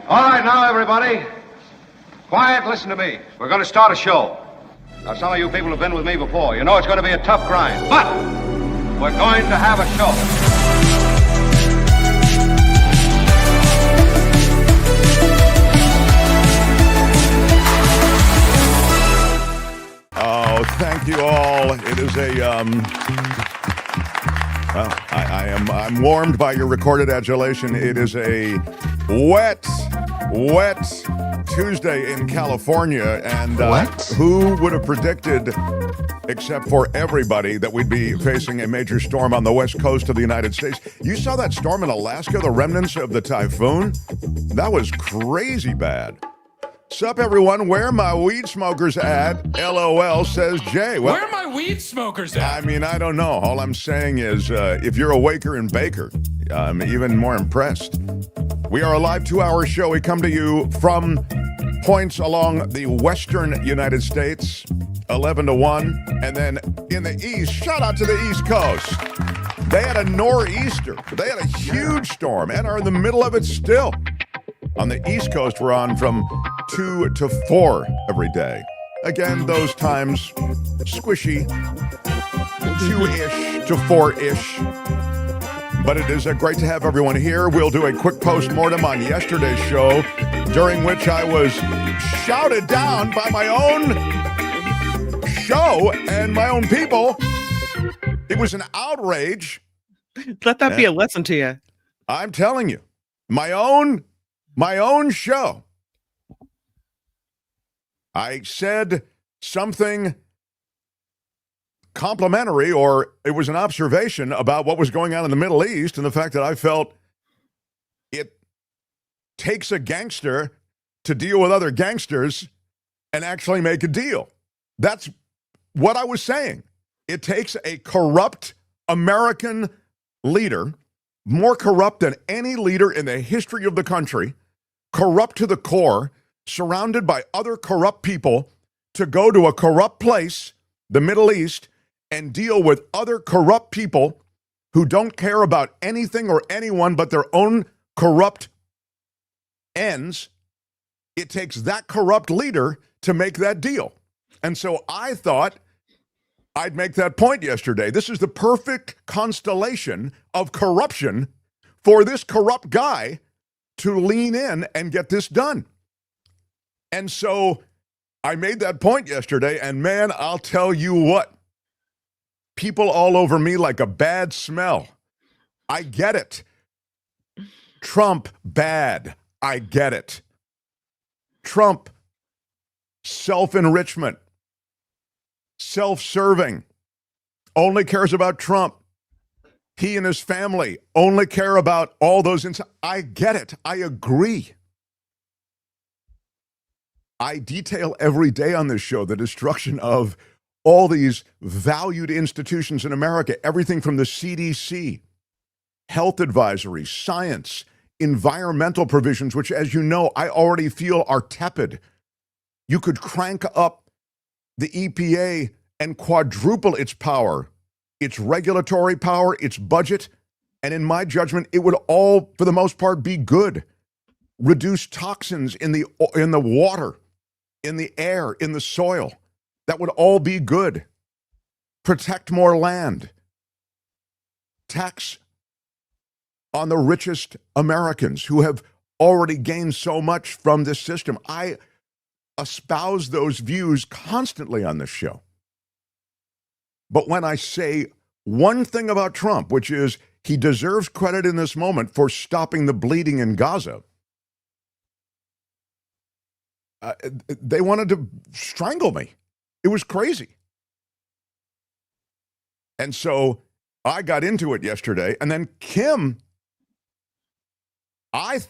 All right, now, everybody. Quiet, listen to me. We're going to start a show. Now, some of you people have been with me before. You know it's going to be a tough grind, but we're going to have a show. Oh, thank you all. It is I'm warmed by your recorded adulation. It is a wet Tuesday in California, and who would have predicted, except for everybody, that we'd be facing a major storm on the west coast of the United States? You saw that storm in Alaska, the remnants of the typhoon? That was crazy bad. Sup, everyone? Where my weed smokers at? LOL, says Jay. Well, where are my weed smokers at? I mean, I don't know. All I'm saying is, if you're a waker and baker, I'm even more impressed. We are a live 2-hour show. We come to you from points along the western United States, 11 to 1. And then in the east, shout out to the East Coast. They had a nor'easter. They had a huge storm and are in the middle of it still. On the East Coast, we're on from 2 to 4 every day. Again, those times squishy, 2-ish to 4-ish. But it is great to have everyone here. We'll do a quick post-mortem on yesterday's show, during which I was shouted down by my own show and my own people. It was an outrage. Let that be a lesson to you. I'm telling you, my own show. I said something complimentary, or it was an observation about what was going on in the Middle East and the fact that I felt it takes a gangster to deal with other gangsters and actually make a deal. That's what I was saying. It takes a corrupt American leader, more corrupt than any leader in the history of the country, corrupt to the core, surrounded by other corrupt people, to go to a corrupt place, the Middle East, and deal with other corrupt people who don't care about anything or anyone but their own corrupt ends. It takes that corrupt leader to make that deal. And so I thought I'd make that point yesterday. This is the perfect constellation of corruption for this corrupt guy to lean in and get this done. And so I made that point yesterday, and man, I'll tell you what, people all over me like a bad smell. I get it. Trump, bad. I get it. Trump, self-enrichment, self-serving, only cares about Trump. He and his family only care about all those. I get it. I agree. I detail every day on this show the destruction of all these valued institutions in America, everything from the CDC, health advisory, science, environmental provisions, which, as you know, I already feel are tepid. You could crank up the EPA and quadruple its power, its regulatory power, its budget, and in my judgment, it would all, for the most part, be good. Reduce toxins in the water, in the air, in the soil. That would all be good. Protect more land. Tax on the richest Americans who have already gained so much from this system. I espouse those views constantly on this show. But when I say one thing about Trump, which is he deserves credit in this moment for stopping the bleeding in Gaza, they wanted to strangle me. It was crazy. And so I got into it yesterday, and then Kim, I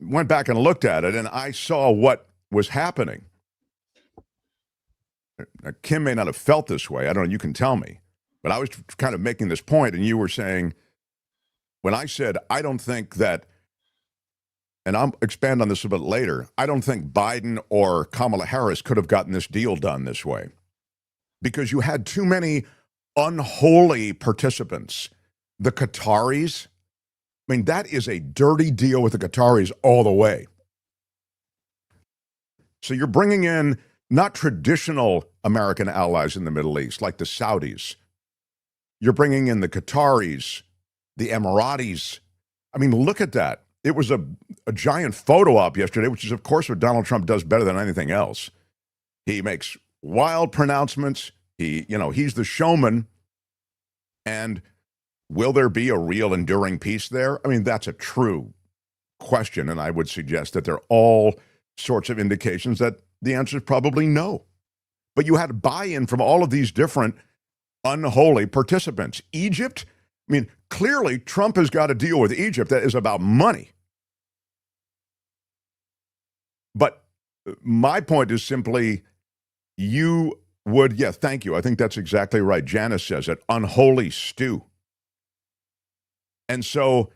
went back and looked at it, and I saw what was happening. Now, Kim may not have felt this way. I don't know. You can tell me. But I was kind of making this point, and you were saying, when I said, I don't think that, and I'll expand on this a bit later, I don't think Biden or Kamala Harris could have gotten this deal done this way, because you had too many unholy participants. The Qataris, I mean, that is a dirty deal with the Qataris all the way. So you're bringing in not traditional American allies in the Middle East, like the Saudis. You're bringing in the Qataris, the Emiratis. I mean, look at that. It was a giant photo op yesterday, which is, of course, what Donald Trump does better than anything else. He makes wild pronouncements. He's the showman. And will there be a real enduring peace there? I mean, that's a true question, and I would suggest that there are all sorts of indications that the answer is probably no. But you had buy-in from all of these different unholy participants. Egypt, I mean, clearly Trump has got a deal with Egypt that is about money. But my point is simply, thank you. I think that's exactly right. Janice says it, unholy stew. And so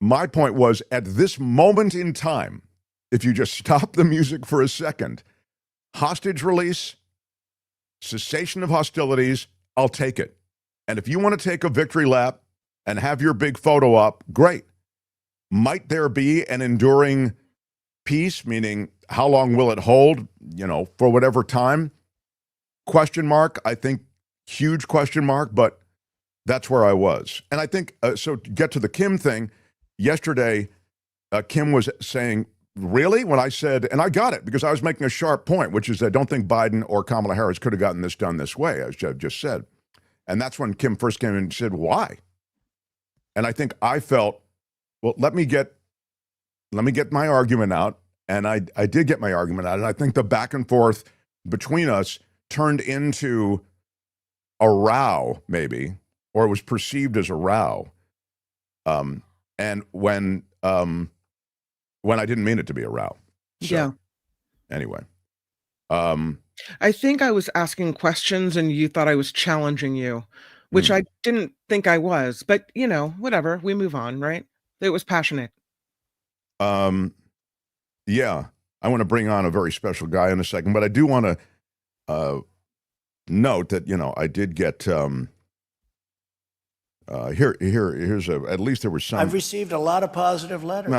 my point was, at this moment in time, if you just stop the music for a second, hostage release, cessation of hostilities, I'll take it. And if you want to take a victory lap and have your big photo op, great. Might there be an enduring peace, meaning how long will it hold, for whatever time? Question mark, I think, huge question mark, but that's where I was. And I think, so to get to the Kim thing, yesterday, Kim was saying, really? When I said, and I got it, because I was making a sharp point, which is I don't think Biden or Kamala Harris could have gotten this done this way, as Jeff just said. And that's when Kim first came in and said, why? And I think I felt, well, let me get my argument out. And I did get my argument out. And I think the back and forth between us turned into a row, maybe, or it was perceived as a row. And when I didn't mean it to be a row. So, Yeah. Anyway. I think I was asking questions and you thought I was challenging you, which I didn't think I was. But, whatever. We move on, right? It was passionate. Yeah. I want to bring on a very special guy in a second, but I do want to note that, I did get... here's at least there was some. I've received a lot of positive letters.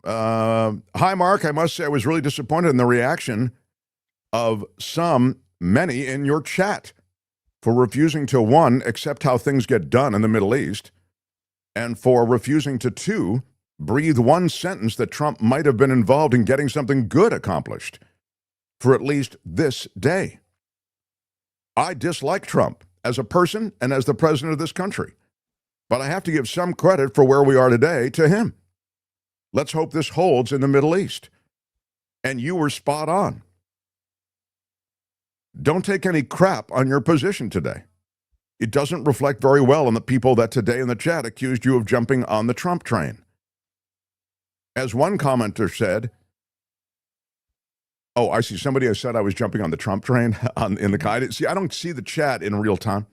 Hi, Mark. I must say I was really disappointed in the reaction of many in your chat for refusing to, one, accept how things get done in the Middle East, and for refusing to, two, breathe one sentence that Trump might have been involved in getting something good accomplished for at least this day. I dislike Trump as a person and as the president of this country. But I have to give some credit for where we are today to him. Let's hope this holds in the Middle East. And you were spot on. Don't take any crap on your position today. It doesn't reflect very well on the people that today in the chat accused you of jumping on the Trump train. As one commenter said, oh, I see. Somebody has said I was jumping on the Trump train in the guidance. See, I don't see the chat in real time.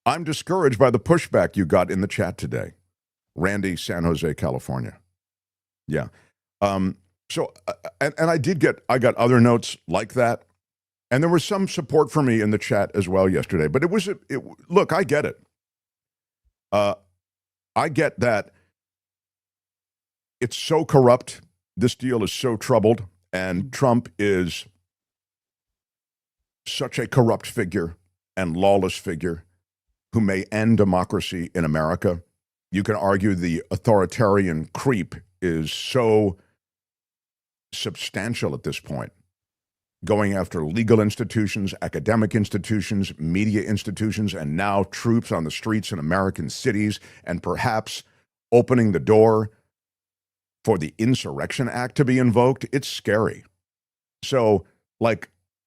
I'm discouraged by the pushback you got in the chat today. Randy, San Jose, California. Yeah. So I got other notes like that. And there was some support for me in the chat as well yesterday. But look, I get it. I get that it's so corrupt. This deal is so troubled. And Trump is such a corrupt figure and lawless figure who may end democracy in America. You can argue the authoritarian creep is so substantial at this point, going after legal institutions, academic institutions, media institutions, and now troops on the streets in American cities, and perhaps opening the door for the IInsurrection Act to be invoked. It's scary. So,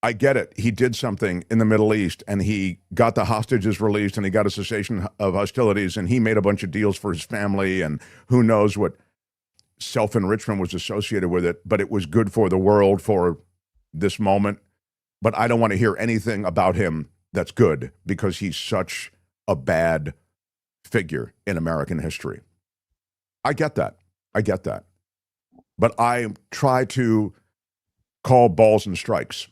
I get it. He did something in the Middle East, and he got the hostages released, and he got a cessation of hostilities, and he made a bunch of deals for his family, and who knows what self-enrichment was associated with it, but it was good for the world for this moment. But I don't want to hear anything about him that's good, because he's such a bad figure in American history. I get that. But I try to call balls and strikes.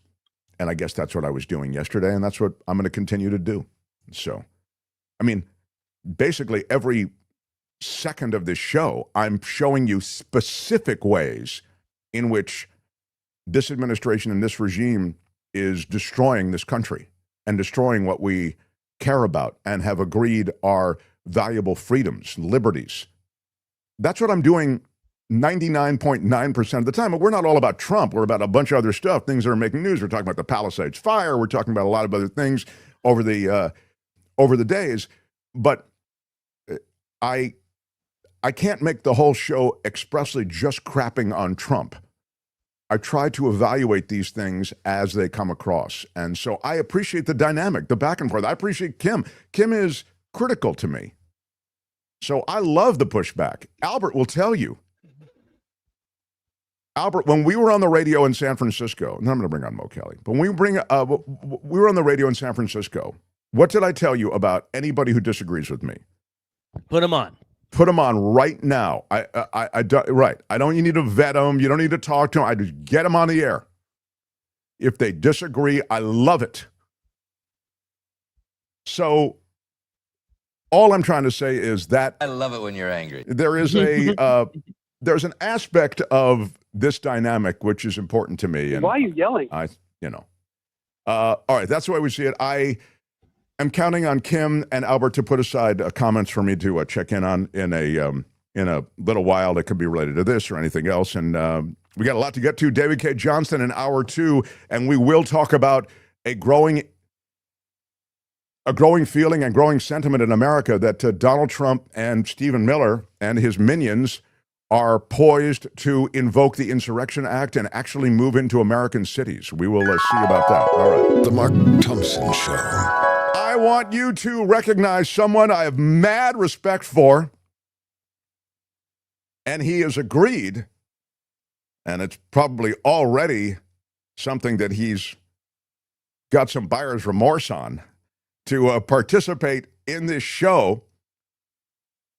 And I guess that's what I was doing yesterday, and that's what I'm going to continue to do. So, I mean, basically every second of this show, I'm showing you specific ways in which this administration and this regime is destroying this country and destroying what we care about and have agreed are valuable freedoms, liberties. That's what I'm doing 99.9% of the time. But we're not all about Trump. We're about a bunch of other stuff, things that are making news. We're talking about the Palisades fire. We're talking about a lot of other things over the days. But I can't make the whole show expressly just crapping on Trump. I try to evaluate these things as they come across. And so I appreciate the dynamic, the back and forth. I appreciate Kim. Kim is critical to me. So I love the pushback. Albert will tell you. Albert, when we were on the radio in San Francisco, and I'm going to bring on Mo Kelly, but when we were on the radio in San Francisco, what did I tell you about anybody who disagrees with me? Put him on. Put them on right now. Right. You need to vet them. You don't need to talk to them. I just get them on the air. If they disagree, I love it. So all I'm trying to say is that I love it when you're angry. There is there's an aspect of this dynamic which is important to me. And why are you yelling? All right. That's the way we see it. I'm counting on Kim and Albert to put aside comments for me to check in on in a little while that could be related to this or anything else. And we got a lot to get to. David Cay Johnston in hour 2, and we will talk about a growing feeling and growing sentiment in America that Donald Trump and Stephen Miller and his minions are poised to invoke the IInsurrection Act and actually move into American cities. We will see about that. All right. The Mark Thompson Show. I want you to recognize someone I have mad respect for, and he has agreed, and it's probably already something that he's got some buyer's remorse on, to participate in this show.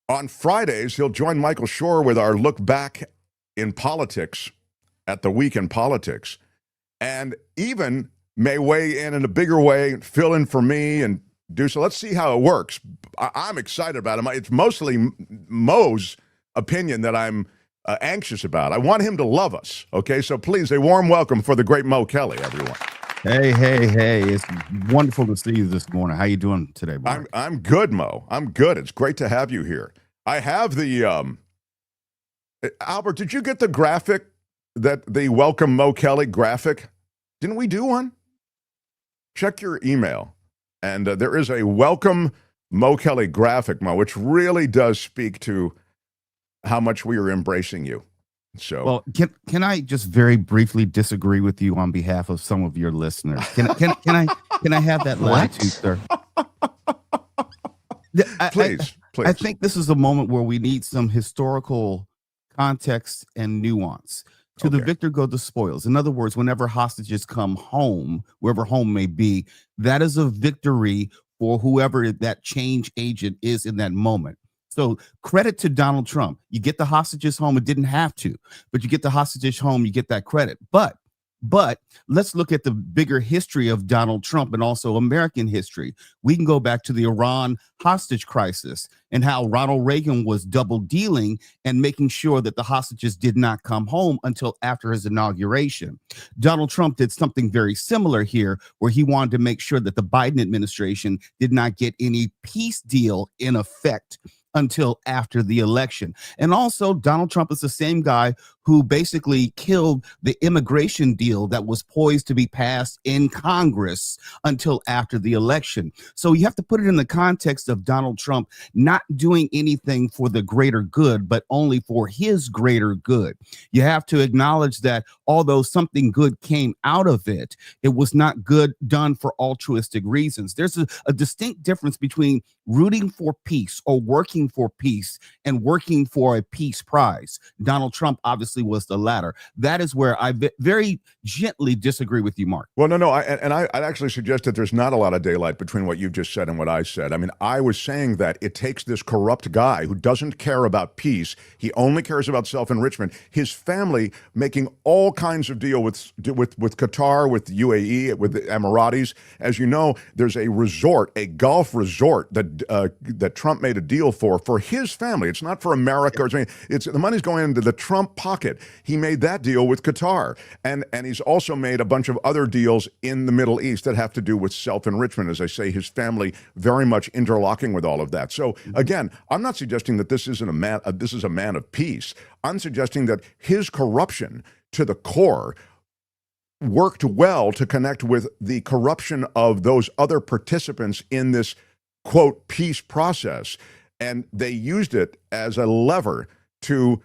On Fridays, he'll join Michael Shore with our look back in politics at the Week in Politics, and even may weigh in a bigger way, fill in for me, and do so. Let's see how it works. I'm excited about him. It's mostly Mo's opinion that I'm anxious about. I want him to love us, okay? So please, a warm welcome for the great Mo Kelly, everyone. Hey. It's wonderful to see you this morning. How you doing today, Mark? I'm good, Mo. I'm good. It's great to have you here. I have the, Albert, did you get the graphic, the welcome Mo Kelly graphic? Didn't we do one? Check your email, and there is a welcome Mo Kelly graphic, Mo, which really does speak to how much we are embracing you. So, well, can I just very briefly disagree with you on behalf of some of your listeners? Can I have that latitude, sir? Please. I think this is a moment where we need some historical context and nuance. To the victor go the spoils. In other words, whenever hostages come home, wherever home may be, that is a victory for whoever that change agent is in that moment. So credit to Donald Trump. You get the hostages home. It didn't have to, but you get the hostages home, you get that credit. But let's look at the bigger history of Donald Trump and also American history. We can go back to the Iran hostage crisis and how Ronald Reagan was double dealing and making sure that the hostages did not come home until after his inauguration. Donald Trump did something very similar here, where he wanted to make sure that the Biden administration did not get any peace deal in effect until after the election. And also, Donald Trump is the same guy who basically killed the immigration deal that was poised to be passed in Congress until after the election. So you have to put it in the context of Donald Trump not doing anything for the greater good, but only for his greater good. You have to acknowledge that although something good came out of it, it was not good done for altruistic reasons. There's a distinct difference between rooting for peace or working for peace and working for a peace prize. Donald Trump obviously was the latter. That is where I very gently disagree with you, Mark. Well, no. I'd actually suggest that there's not a lot of daylight between what you've just said and what I said. I mean, I was saying that it takes this corrupt guy who doesn't care about peace. He only cares about self-enrichment. His family making all kinds of deal with Qatar, with UAE, with the Emiratis. As you know, there's a resort, a Gulf resort that Trump made a deal for for his family. It's not for America or anything. It's the money's going into the Trump pocket. He made that deal with Qatar, and he's also made a bunch of other deals in the Middle East that have to do with self-enrichment. As I say, his family very much interlocking with all of that. So again, I'm not suggesting that this isn't a man. This is a man of peace. I'm suggesting that his corruption to the core worked well to connect with the corruption of those other participants in this, quote, peace process. And they used it as a lever to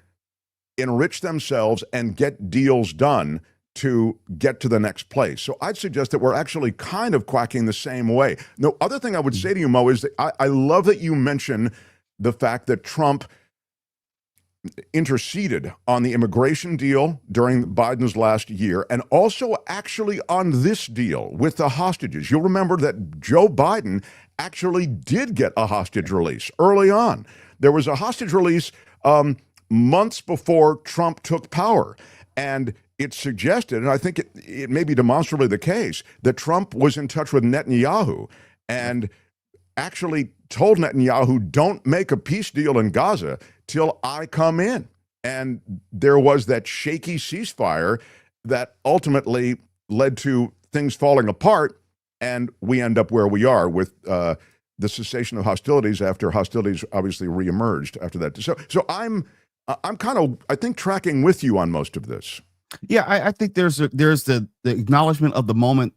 enrich themselves and get deals done to get to the next place. So I'd suggest that we're actually kind of quacking the same way. The other thing I would say to you, Mo, is that I love that you mention the fact that Trump interceded on the immigration deal during Biden's last year and also actually on this deal with the hostages. You'll remember that Joe Biden actually did get a hostage release early on. There was a hostage release months before Trump took power. And it suggested, and I think it may be demonstrably the case, that Trump was in touch with Netanyahu and actually told Netanyahu, don't make a peace deal in Gaza till I come in. And there was that shaky ceasefire that ultimately led to things falling apart, and we end up where we are with the cessation of hostilities after hostilities obviously reemerged after that. So I'm kind of, I think, tracking with you on most of this. Yeah, I think there's the acknowledgement of the moment,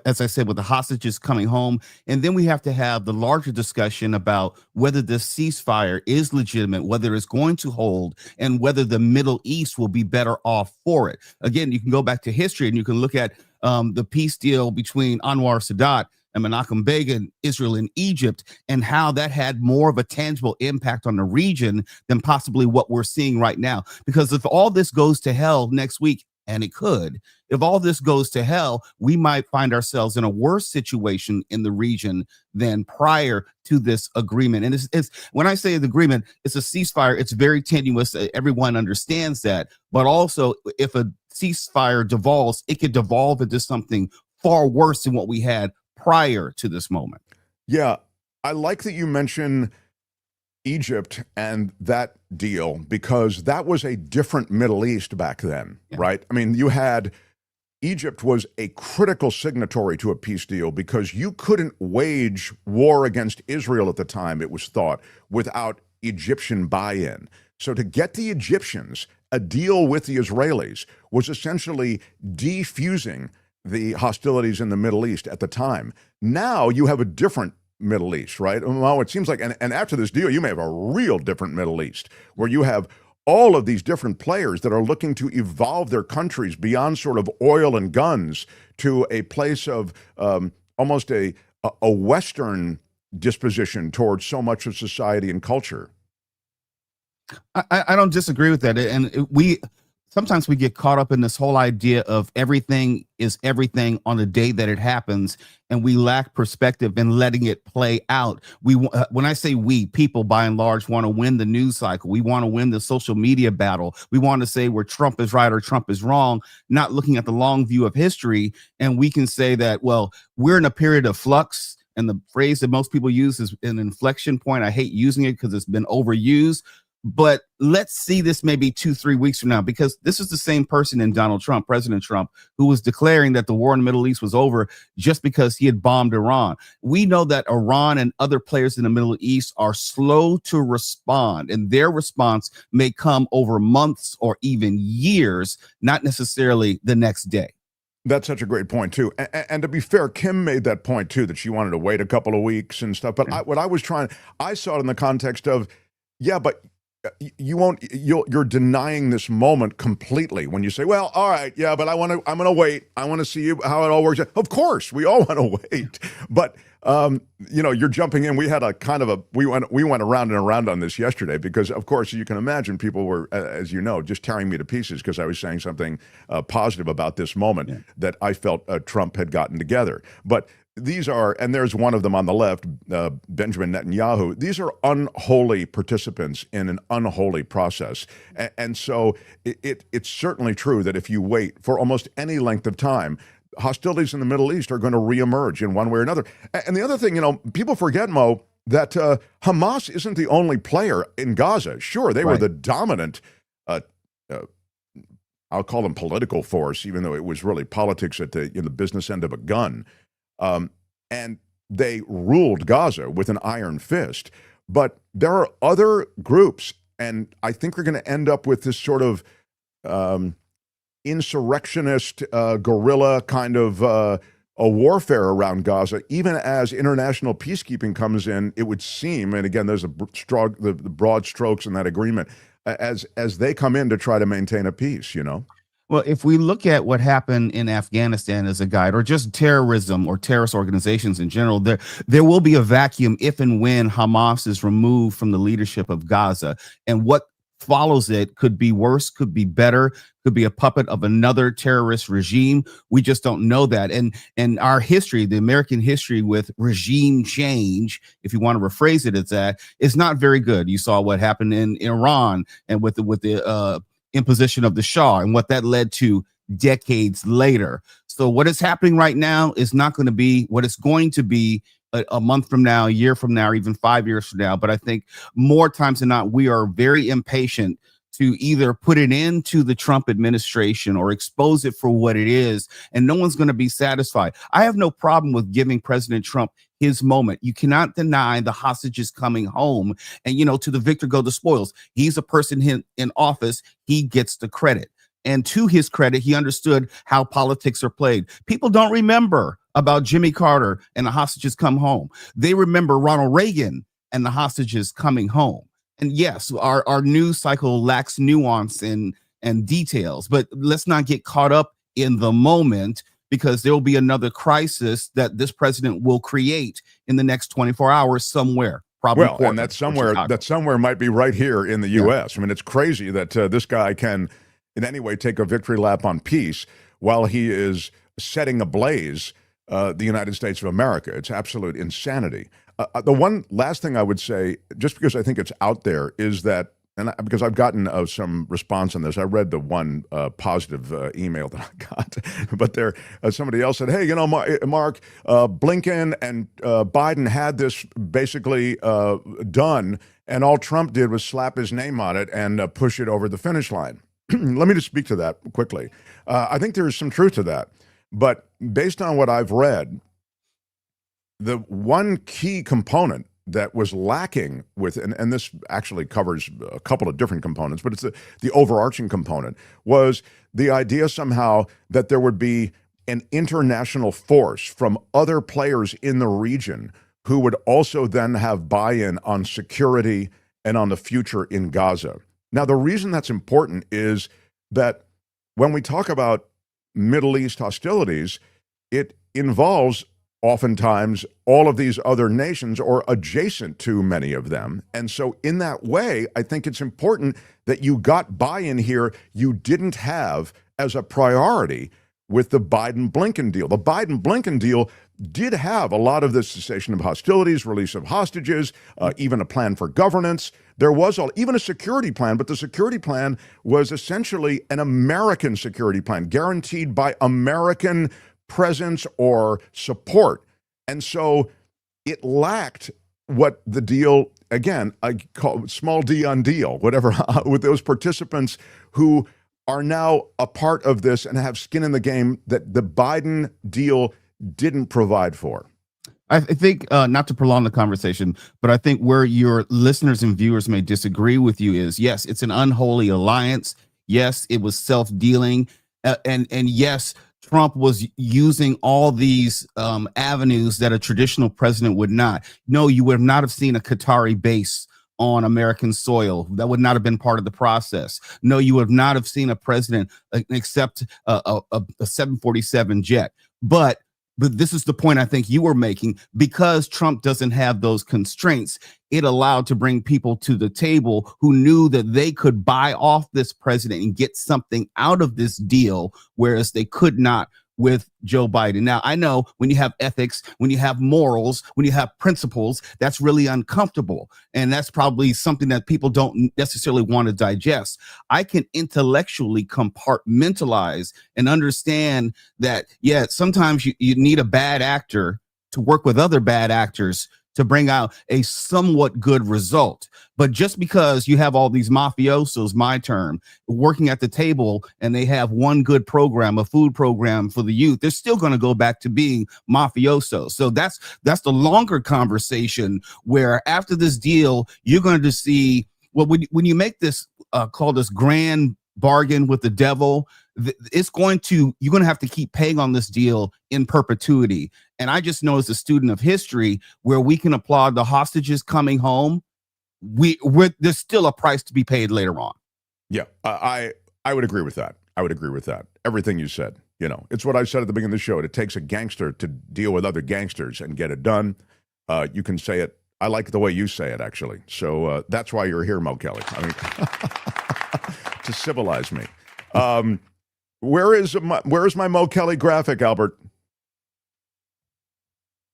as I said, with the hostages coming home. And then we have to have the larger discussion about whether this ceasefire is legitimate, whether it's going to hold, and whether the Middle East will be better off for it. Again, you can go back to history and you can look at the peace deal between Anwar Sadat and Menachem Begin, Israel and Egypt, and how that had more of a tangible impact on the region than possibly what we're seeing right now. Because if all this goes to hell next week, and it could, if all this goes to hell, we might find ourselves in a worse situation in the region than prior to this agreement. And it's when I say the agreement, it's a ceasefire. It's very tenuous. Everyone understands that. But also, if a ceasefire devolves, it could devolve into something far worse than what we had prior to this moment. Yeah, I like that you mention Egypt and that deal, because that was a different Middle East back then, right? I mean, you had Egypt was a critical signatory to a peace deal because you couldn't wage war against Israel at the time, it was thought, without Egyptian buy-in. So to get the Egyptians a deal with the Israelis was essentially defusing the hostilities in the Middle East at the time. Now you have a different Middle East, right? Well, it seems like, and after this deal, you may have a real different Middle East where you have all of these different players that are looking to evolve their countries beyond sort of oil and guns to a place of almost a Western disposition towards so much of society and culture. I don't disagree with that. And sometimes we get caught up in this whole idea of everything is everything on the day that it happens, and we lack perspective in letting it play out. When I say we, people by and large want to win the news cycle. We want to win the social media battle. We want to say where Trump is right or Trump is wrong, not looking at the long view of history. And we can say that, well, we're in a period of flux. And the phrase that most people use is an inflection point. I hate using it because it's been overused. But let's see this maybe 2-3 weeks from now, because this is the same person in Donald Trump, President Trump, who was declaring that the war in the Middle East was over just because he had bombed Iran. We know that Iran and other players in the Middle East are slow to respond, and their response may come over months or even years, not necessarily the next day. That's such a great point, too. And to be fair, Kim made that point, too, that she wanted to wait a couple of weeks and stuff. But I saw it in the context of, yeah, but you're denying this moment completely when you say, well, all right, yeah, but I'm going to wait. I want to see how it all works out. Of course, we all want to wait. But, you're jumping in. We had we went around and around on this yesterday because, of course, you can imagine people were, as you know, just tearing me to pieces because I was saying something positive about this moment that I felt Trump had gotten together. But these are, and there's one of them on the left, Benjamin Netanyahu. These are unholy participants in an unholy process. And so it's certainly true that if you wait for almost any length of time, hostilities in the Middle East are going to reemerge in one way or another. And the other thing, people forget, Mo, that Hamas isn't the only player in Gaza. Sure, they were Right. the dominant, I'll call them political force, even though it was really politics in the business end of a gun. And they ruled Gaza with an iron fist. But there are other groups, and I think we're going to end up with this sort of insurrectionist, guerrilla kind of a warfare around Gaza. Even as international peacekeeping comes in, it would seem, and again, there's the broad strokes in that agreement, as they come in to try to maintain a peace, you know? Well, if we look at what happened in Afghanistan as a guide, or just terrorism or terrorist organizations in general, there will be a vacuum if and when Hamas is removed from the leadership of Gaza. And what follows it could be worse, could be better, could be a puppet of another terrorist regime. We just don't know that. And our history, the American history with regime change, if you want to rephrase it as that, is not very good. You saw what happened in Iran and with the imposition of the Shah and what that led to decades later. So what is happening right now is not going to be what it's going to be a month from now, a year from now, or even 5 years from now. But I think more times than not, we are very impatient to either put it into the Trump administration or expose it for what it is. And no one's going to be satisfied. I have no problem with giving President Trump his moment. You cannot deny the hostages coming home. And, you know, to the victor go the spoils. He's a person in office. He gets the credit. And to his credit, he understood how politics are played. People don't remember about Jimmy Carter and the hostages come home. They remember Ronald Reagan and the hostages coming home. And yes, our news cycle lacks nuance and details, but let's not get caught up in the moment, because there will be another crisis that this president will create in the next 24 hours somewhere. Probably. Well, and that somewhere might be right here in the U.S. I mean, it's crazy that this guy can in any way take a victory lap on peace while he is setting ablaze the United States of America. It's absolute insanity. The one last thing I would say, just because I think it's out there, is that, because I've gotten some response on this. I read the one positive email that I got, but there somebody else said, "Hey, you know, Mark, Blinken and Biden had this basically done, and all Trump did was slap his name on it and push it over the finish line." Let me just speak to that quickly. I think there is some truth to that, but based on what I've read, the one key component that was lacking with, and this actually covers a couple of different components, but it's the overarching component, was the idea somehow that there would be an international force from other players in the region who would also then have buy-in on security and on the future in Gaza. Now, the reason that's important is that when we talk about Middle East hostilities, it involves oftentimes all of these other nations or adjacent to many of them. And so in that way, I think it's important that you got buy-in here you didn't have as a priority with the Biden-Blinken deal. The Biden-Blinken deal did have a lot of the cessation of hostilities, release of hostages, even a plan for governance. There was even a security plan, but the security plan was essentially an American security plan, guaranteed by American presence or support. And so it lacked what the deal, again, I call small d on deal, whatever, with those participants who are now a part of this and have skin in the game that the Biden deal didn't provide for. I think, not to prolong the conversation, but I think where your listeners and viewers may disagree with you is, yes, it's an unholy alliance. Yes, it was self-dealing. And yes, Trump was using all these avenues that a traditional president would not. No, you would not have seen a Qatari base on American soil. That would not have been part of the process. No, you would not have seen a president accept a 747 jet. But this is the point I think you were making. Because Trump doesn't have those constraints, it allowed to bring people to the table who knew that they could buy off this president and get something out of this deal, whereas they could not with Joe Biden. Now, I know when you have ethics, when you have morals, when you have principles, that's really uncomfortable. And that's probably something that people don't necessarily want to digest. I can intellectually compartmentalize and understand that, yeah, sometimes you need a bad actor to work with other bad actors to bring out a somewhat good result. But just because you have all these mafiosos, my term, working at the table and they have one good program, a food program for the youth, they're still going to go back to being mafiosos. So that's the longer conversation, where after this deal, you're going to see, well, when you make this call this grand bargain with the devil, you're going to have to keep paying on this deal in perpetuity. And I just know, as a student of history, where we can applaud the hostages coming home, there's still a price to be paid later on. Yeah, I would agree with that. I would agree with that. Everything you said, it's what I said at the beginning of the show. It takes a gangster to deal with other gangsters and get it done. You can say it. I like the way you say it, actually. So that's why you're here, Mo Kelly. I mean, to civilize me. Where is my Mo Kelly graphic, Albert?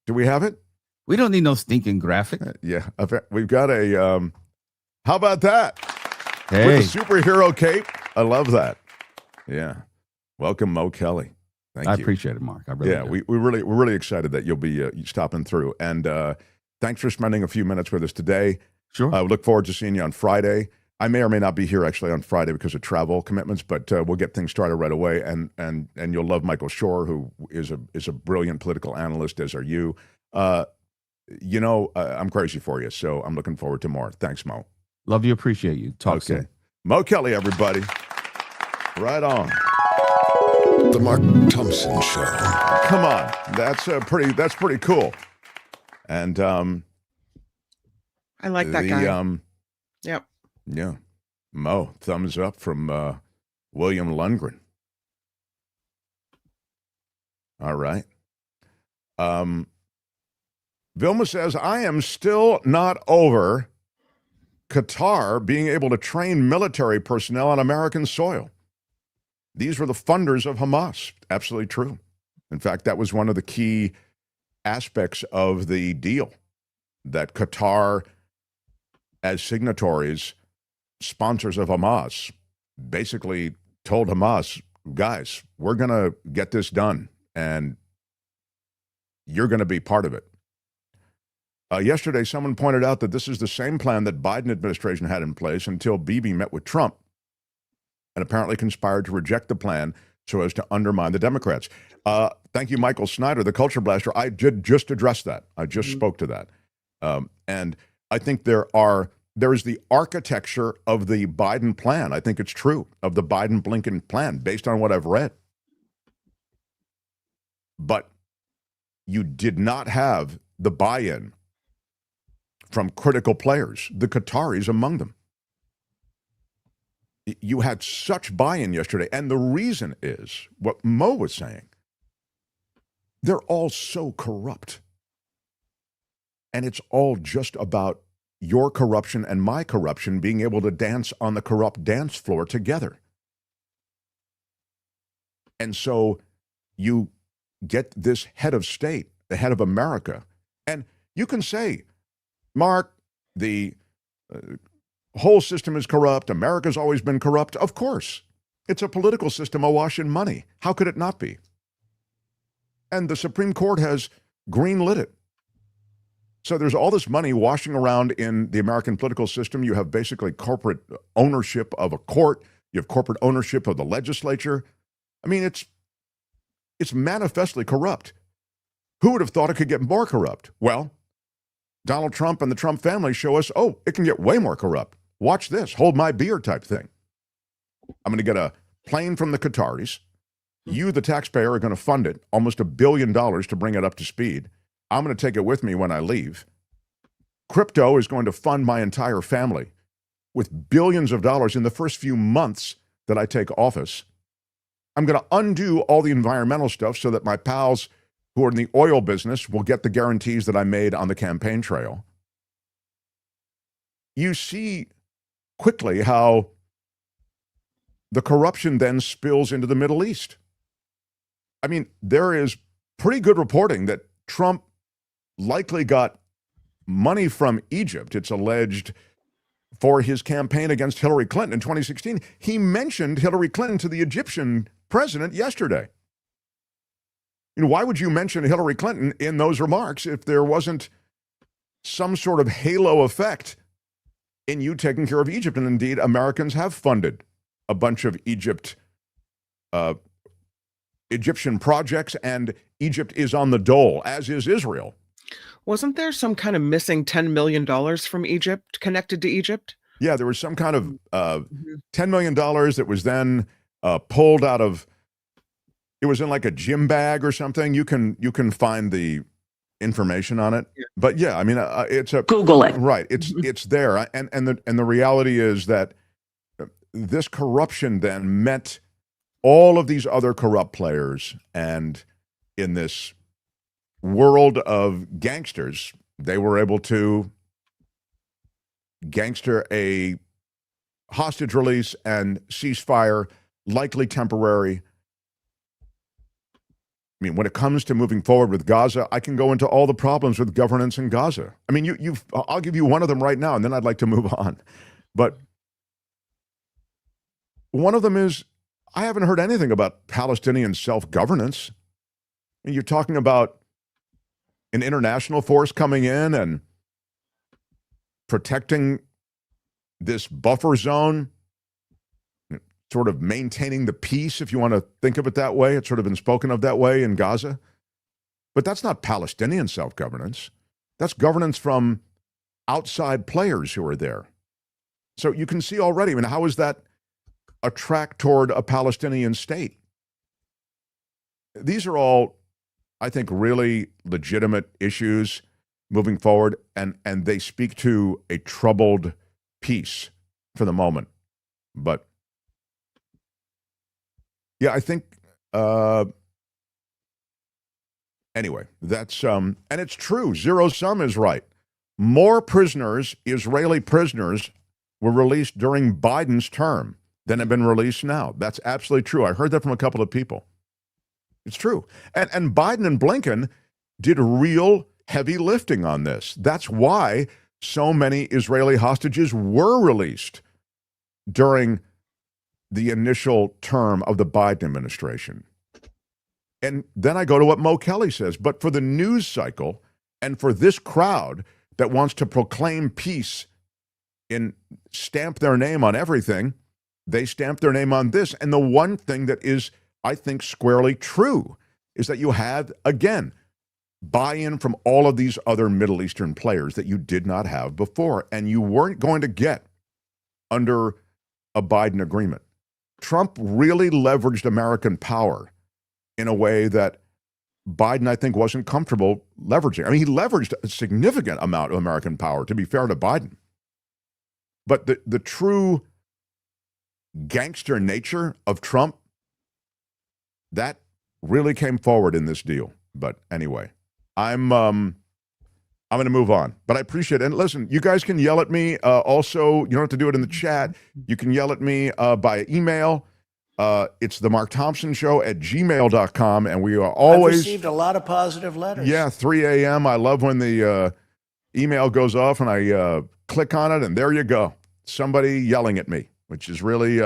Do we have it? We don't need no stinking graphic. Yeah, we've got a. How about that? Hey. With a superhero cape. I love that. Yeah. Welcome, Mo Kelly. Thank you. I appreciate it, Mark. I really do. we're really excited that you'll be stopping through. And thanks for spending a few minutes with us today. Sure. I look forward to seeing you on Friday. I may or may not be here actually on Friday because of travel commitments, but we'll get things started right away. And you'll love Michael Shore, who is a brilliant political analyst, as are you. I'm crazy for you, so I'm looking forward to more. Thanks, Mo. Love you, appreciate you. Talk soon. Mo Kelly, everybody. Right on. The Mark Thompson Show. Come on, that's pretty cool. And I like that guy. Yep. Yeah. Mo, thumbs up from William Lundgren. All right. Vilma says, I am still not over Qatar being able to train military personnel on American soil. These were the funders of Hamas. Absolutely true. In fact, that was one of the key aspects of the deal, that Qatar, as signatories, sponsors of Hamas, basically told Hamas, guys, we're going to get this done, and you're going to be part of it. Yesterday, someone pointed out that this is the same plan that Biden administration had in place until Bibi met with Trump and apparently conspired to reject the plan so as to undermine the Democrats. Thank you, Michael Snyder, the culture blaster. I did just address that. I just spoke to that. And I think there is the architecture of the Biden plan. I think it's true, of the Biden-Blinken plan, based on what I've read. But you did not have the buy-in from critical players, the Qataris among them. You had such buy-in yesterday, and the reason is what Mo was saying. They're all so corrupt. And it's all just about your corruption and my corruption being able to dance on the corrupt dance floor together. And so you get this head of state, the head of America, and you can say, Mark, the whole system is corrupt. America's always been corrupt. Of course. It's a political system awash in money. How could it not be? And the Supreme Court has green-lit it. So there's all this money washing around in the American political system. You have basically corporate ownership of a court. You have corporate ownership of the legislature. I mean, it's manifestly corrupt. Who would have thought it could get more corrupt? Well, Donald Trump and the Trump family show us, it can get way more corrupt. Watch this, hold my beer type thing. I'm going to get a plane from the Qataris. You, the taxpayer, are going to fund it, almost $1 billion to bring it up to speed. I'm going to take it with me when I leave. Crypto is going to fund my entire family with billions of dollars in the first few months that I take office. I'm going to undo all the environmental stuff so that my pals who are in the oil business will get the guarantees that I made on the campaign trail. You see quickly how the corruption then spills into the Middle East. I mean, there is pretty good reporting that Trump likely got money from Egypt, it's alleged, for his campaign against Hillary Clinton in 2016. He mentioned Hillary Clinton to the Egyptian president yesterday. You know, why would you mention Hillary Clinton in those remarks if there wasn't some sort of halo effect in you taking care of Egypt. And indeed, Americans have funded a bunch of Egyptian projects, and Egypt is on the dole, as is Israel. Wasn't there some kind of missing $10 million from Egypt connected to Egypt? Yeah, there was some kind of $10 million that was then pulled out of, it was in like a gym bag or something. You can find the information on it. Yeah. But yeah, I mean, it's a Google it. Right. It's there. And the reality is that this corruption then met all of these other corrupt players, and in this world of gangsters, they were able to gangster a hostage release and ceasefire, likely temporary. I mean, when it comes to moving forward with Gaza, I can go into all the problems with governance in Gaza. I mean, I'll give you one of them right now, and then I'd like to move on. But one of them is, I haven't heard anything about Palestinian self-governance. I mean, you're talking about an international force coming in and protecting this buffer zone, sort of maintaining the peace, if you want to think of it that way. It's sort of been spoken of that way in Gaza. But that's not Palestinian self-governance. That's governance from outside players who are there. So you can see already, I mean, how is that a track toward a Palestinian state? These are all, I think, really legitimate issues moving forward, and they speak to a troubled peace for the moment. But yeah, I think anyway, that's and it's true. Zero Sum is right. More prisoners, Israeli prisoners, were released during Biden's term than have been released now. That's absolutely true. I heard that from a couple of people. It's true. And Biden and Blinken did real heavy lifting on this. That's why so many Israeli hostages were released during the initial term of the Biden administration. And then I go to what Mo Kelly says. But for the news cycle and for this crowd that wants to proclaim peace and stamp their name on everything, they stamp their name on this. And the one thing that is, I think, squarely true is that you had, again, buy-in from all of these other Middle Eastern players that you did not have before, and you weren't going to get under a Biden agreement. Trump really leveraged American power in a way that Biden, I think, wasn't comfortable leveraging. I mean, he leveraged a significant amount of American power, to be fair to Biden. But the true gangster nature of Trump, that really came forward in this deal. But anyway, I'm going to move on. But I appreciate it. And listen, you guys can yell at me. Also, you don't have to do it in the chat. You can yell at me by email. It's the Mark Thompson Show at gmail.com. And we are always... I've received a lot of positive letters. Yeah, 3 a.m. I love when the email goes off and I click on it, and there you go. Somebody yelling at me, which is really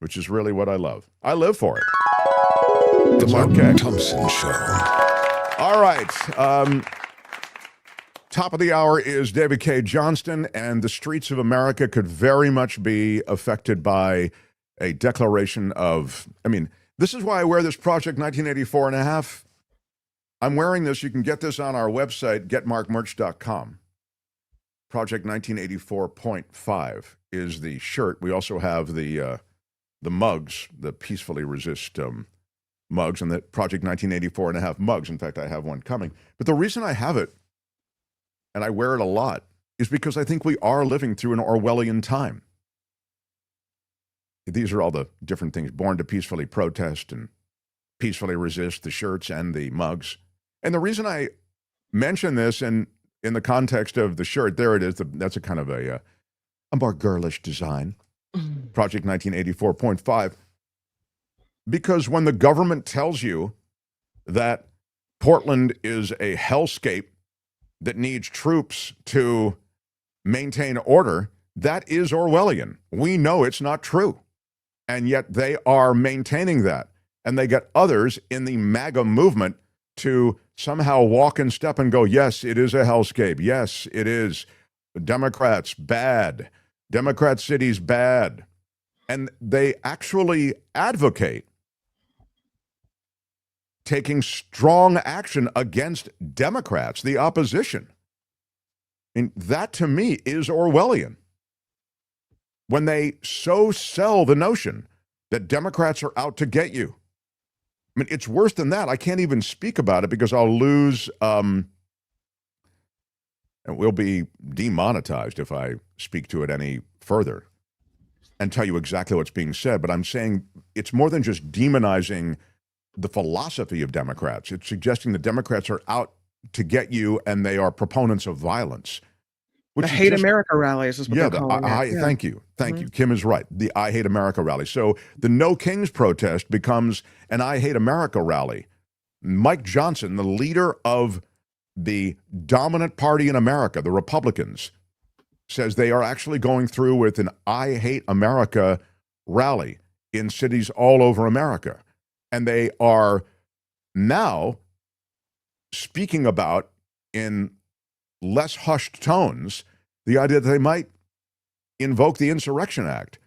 what I love. I live for it. The Mark Thompson Show. All right. Top of the hour is David Cay Johnston, and the streets of America could very much be affected by a declaration of, I mean, this is why I wear this Project 1984 and a half. I'm wearing this. You can get this on our website, getmarkmerch.com. Project 1984.5 is the shirt. We also have the mugs, the Peacefully Resist mugs, and the Project 1984 and a half mugs. In fact, I have one coming. But the reason I have it, and I wear it a lot, is because I think we are living through an Orwellian time. These are all the different things: born to peacefully protest and peacefully resist, the shirts and the mugs. And the reason I mention this in the context of the shirt, there it is. That's a kind of a more girlish design. Project 1984.5. Because when the government tells you that Portland is a hellscape that needs troops to maintain order, that is Orwellian. We know it's not true. And yet they are maintaining that. And they get others in the MAGA movement to somehow walk in step and go, yes, it is a hellscape. Yes, it is. Democrats, bad. Democrat cities, bad. And they actually advocate taking strong action against Democrats, the opposition. And that, to me, is Orwellian. When they so sell the notion that Democrats are out to get you. I mean, it's worse than that. I can't even speak about it because I'll lose, and we'll be demonetized if I speak to it any further and tell you exactly what's being said. But I'm saying it's more than just demonizing the philosophy of Democrats. It's suggesting that Democrats are out to get you and they are proponents of violence. The Hate America rallies is what they're calling it. Thank you. Thank you. Kim is right. The I Hate America rally. So the No Kings protest becomes an I Hate America rally. Mike Johnson, the leader of the dominant party in America, the Republicans, says they are actually going through with an I Hate America rally in cities all over America. And they are now speaking about, in less hushed tones, the idea that they might invoke the Insurrection Act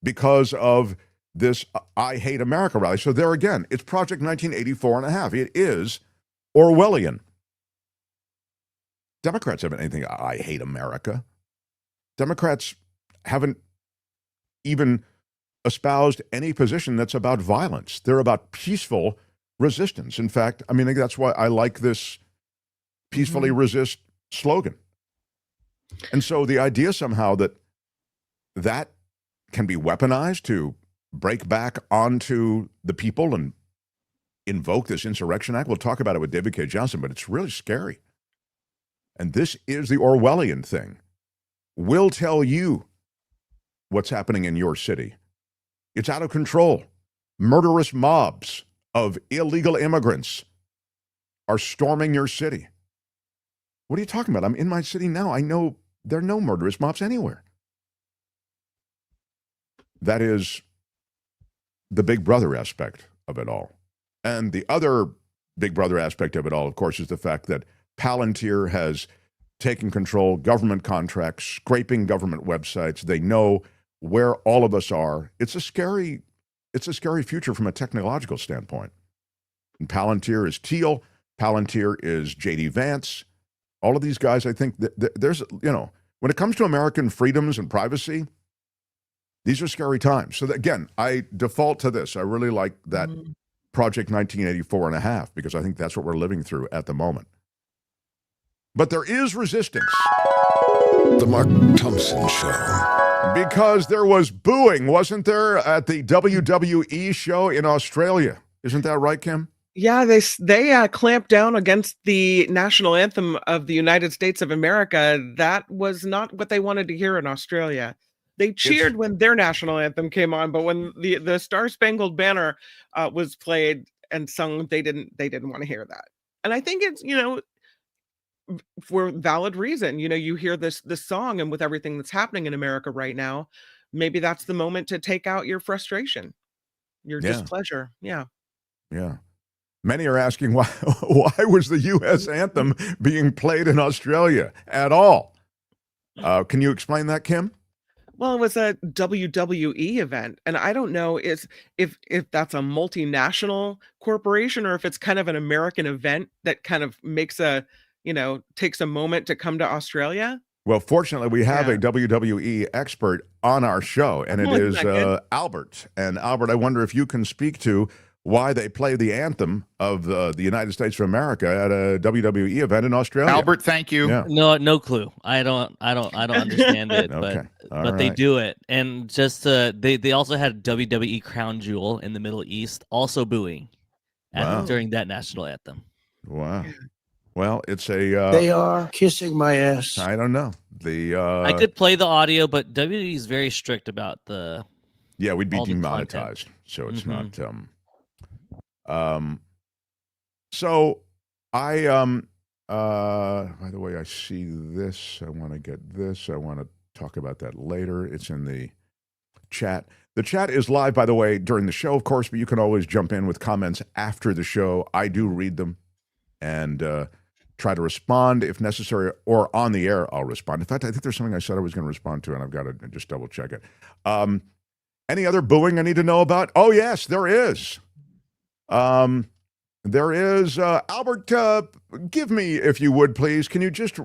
because of this I Hate America rally. So there again, it's Project 1984 and a half. It is Orwellian. Democrats haven't anything, I hate America. Democrats haven't even espoused any position that's about violence. They're about peaceful resistance. In fact, I mean, that's why I like this peacefully resist slogan. And so the idea somehow that can be weaponized to break back onto the people and invoke this Insurrection Act. We'll talk about it with David Cay Johnston, but it's really scary. And this is the Orwellian thing. We'll tell you what's happening in your city. It's out of control. Murderous mobs of illegal immigrants are storming your city. What are you talking about? I'm in my city now. I know there are no murderous mobs anywhere. That is the Big Brother aspect of it all. And the other Big Brother aspect of it all, of course, is the fact that Palantir has taken control, government contracts, scraping government websites. They know where all of us are. It's a scary future from a technological standpoint. And Palantir is Thiel. Palantir is J.D. Vance. All of these guys, I think, there's, when it comes to American freedoms and privacy, these are scary times. So that, again, I default to this. I really like that Project 1984 and a half, because I think that's what we're living through at the moment. But there is resistance. The Mark Thompson Show. Because there was booing, wasn't there, at the WWE show in Australia? Isn't that right, Kim? Yeah, they clamped down against the national anthem of the United States of America. That was not what they wanted to hear in Australia. They cheered when their national anthem came on, but when the Star Spangled Banner was played and sung, they didn't want to hear that. And I think it's, for valid reason. You hear this song, and with everything that's happening in America right now, maybe that's the moment to take out your frustration, your displeasure. Yeah. Many are asking why was the U.S. anthem being played in Australia at all? Can you explain that, Kim? Well, it was a WWE event, and I don't know if that's a multinational corporation or if it's kind of an American event that kind of makes takes a moment to come to Australia. Well, fortunately, we have a WWE expert on our show, and it is Albert. And Albert, I wonder if you can speak to why they play the anthem of the United States of America at a WWE event in Australia. Albert, thank you. Yeah. No clue. I don't understand it, okay. but they do it. And just they also had WWE Crown Jewel in the Middle East also booing during that national anthem. Wow. Well, it's a they are kissing my ass. I don't know. I could play the audio, but WWE is very strict about the we'd be demonetized. So it's not so I by the way, I see this. I want to get this. I want to talk about that later. It's in the chat. The chat is live, by the way, during the show, of course, but you can always jump in with comments after the show. I do read them. and try to respond if necessary, or on the air, I'll respond. In fact, I think there's something I said I was going to respond to, and I've got to just double check it. Any other booing I need to know about? Oh, yes, there is. There is. Albert, give me, if you would, please. Can you just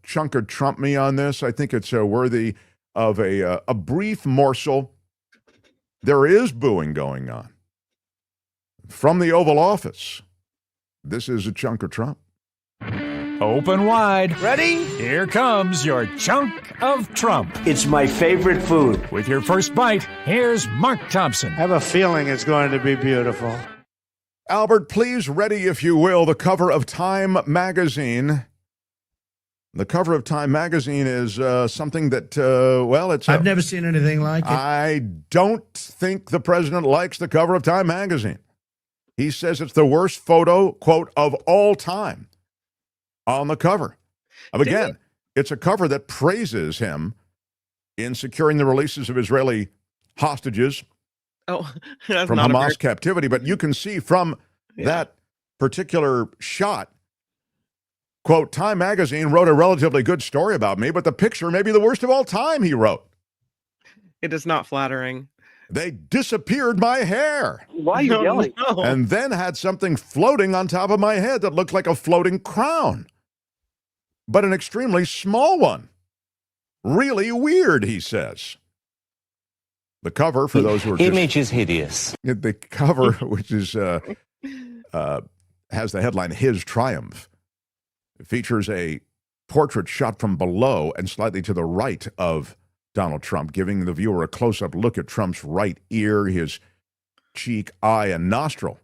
chunk or trump me on this? I think it's worthy of a brief morsel. There is booing going on from the Oval Office. This is a chunk or trump. Open wide. Ready? Here comes your chunk of Trump. It's my favorite food. With your first bite, here's Mark Thompson. I have a feeling it's going to be beautiful. Albert, please ready, if you will, the cover of Time magazine. The cover of Time magazine is something that, it's... I've never seen anything like it. I don't think the president likes the cover of Time magazine. He says it's the worst photo, quote, of all time on the cover. Again, it's a cover that praises him in securing the releases of Israeli hostages That's from not Hamas captivity. But you can see from Yeah. that particular shot, quote, Time magazine wrote a relatively good story about me, but the picture may be the worst of all time, he wrote. It is not flattering. They disappeared my hair. Why are you yelling? No. And then had something floating on top of my head that looked like a floating crown, but an extremely small one. Really weird, he says. The cover, for those who are image is hideous. The cover, which is has the headline "His Triumph," features a portrait shot from below and slightly to the right of Donald Trump, giving the viewer a close-up look at Trump's right ear, his cheek, eye, and nostril.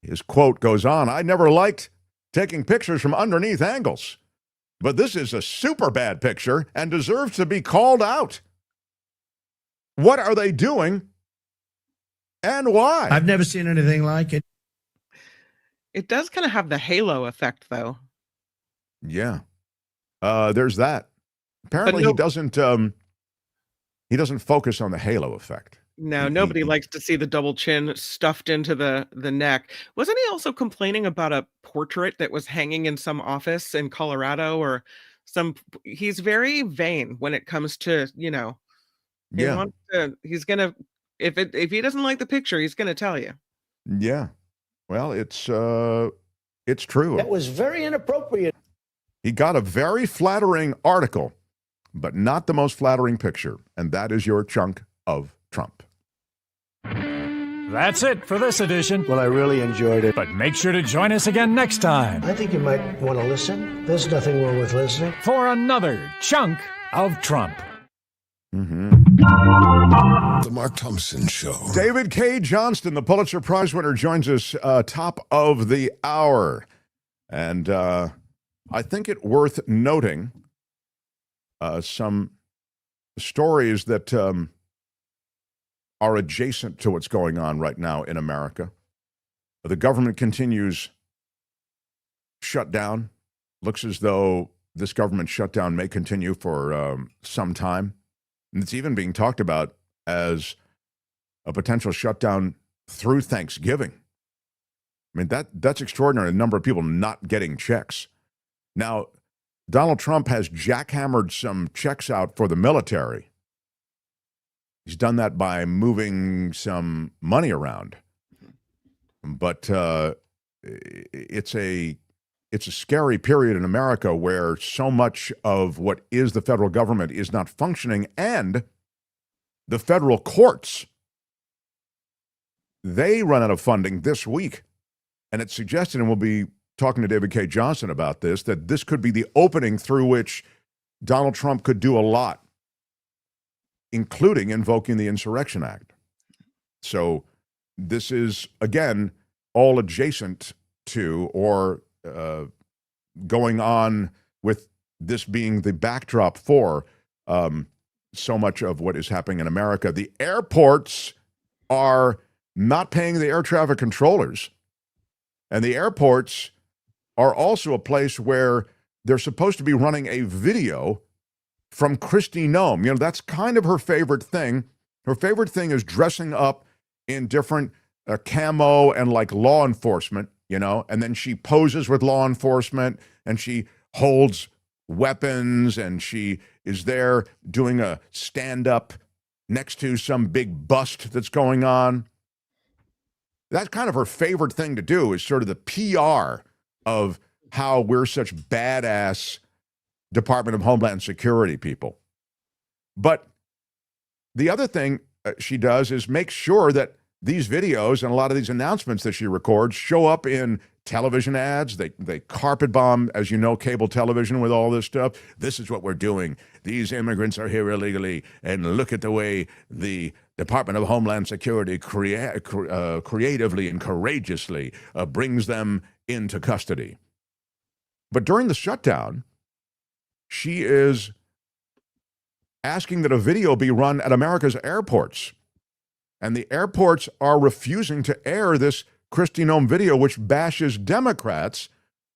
His quote goes on, "I never liked taking pictures from underneath angles, but this is a super bad picture and deserves to be called out. What are they doing and why?" I've never seen anything like it. It does kind of have the halo effect, though. Yeah. There's that. Apparently he doesn't focus on the halo effect. No, nobody likes to see the double chin stuffed into the neck. Wasn't he also complaining about a portrait that was hanging in some office in Colorado or he's very vain when it comes to, he's gonna, if he doesn't like the picture, he's gonna tell you. Yeah. Well, it's true. That was very inappropriate. He got a very flattering article, but not the most flattering picture. And that is your chunk of Trump. That's it for this edition. Well, I really enjoyed it. But make sure to join us again next time I think you might want to listen. There's nothing wrong with listening. for another chunk of Trump. The Mark Thompson Show. David Cay Johnston, the Pulitzer Prize winner, joins us top of the hour. And I think it worth noting some stories that are adjacent to what's going on right now in America. The government continues shutdown. Looks as though this government shutdown may continue for some time. And it's even being talked about as a potential shutdown through Thanksgiving. I mean, that's extraordinary, the number of people not getting checks. Now, Donald Trump has jackhammered some checks out for the military. He's done that by moving some money around. But it's a scary period in America where so much of what is the federal government is not functioning, and the federal courts, they run out of funding this week. And it's suggested, and we'll be talking to David Cay Johnston about this, that this could be the opening through which Donald Trump could do a lot, including invoking the IInsurrection Act. So this is, again, all adjacent to or going on with this being the backdrop for so much of what is happening in America. The airports are not paying the air traffic controllers. And the airports are also a place where they're supposed to be running a video from Kristi Noem. You know, that's kind of her favorite thing. Her favorite thing is dressing up in different camo and like law enforcement and then she poses with law enforcement and she holds weapons and she is there doing a stand-up next to some big bust that's going on. That's kind of her favorite thing to do, is sort of the PR of how we're such badass Department of Homeland Security people. But the other thing she does is make sure that these videos and a lot of these announcements that she records show up in television ads. They carpet bomb, as you know, cable television with all this stuff. This is what we're doing. These immigrants are here illegally, and look at the way the Department of Homeland Security creatively and courageously brings them into custody. But during the shutdown, she is asking that a video be run at America's airports. And the airports are refusing to air this Kristi Noem video, which bashes Democrats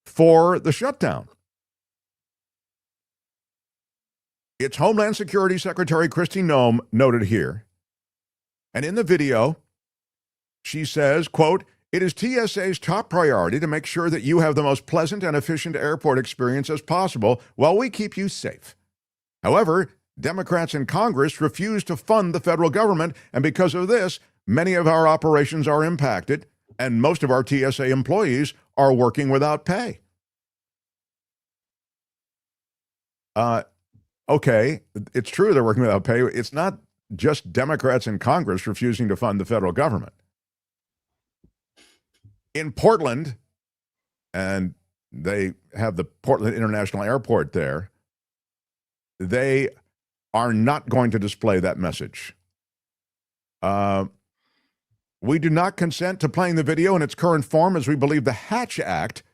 for the shutdown. It's Homeland Security Secretary Kristi Noem noted here. And in the video, she says, quote, "It is TSA's top priority to make sure that you have the most pleasant and efficient airport experience as possible while we keep you safe. However, Democrats in Congress refuse to fund the federal government, and because of this, many of our operations are impacted, and most of our TSA employees are working without pay." Okay, it's true they're working without pay. It's not just Democrats in Congress refusing to fund the federal government. In Portland, and they have the Portland International Airport there, they are not going to display that message. We do not consent to playing the video in its current form, as we believe the Hatch Act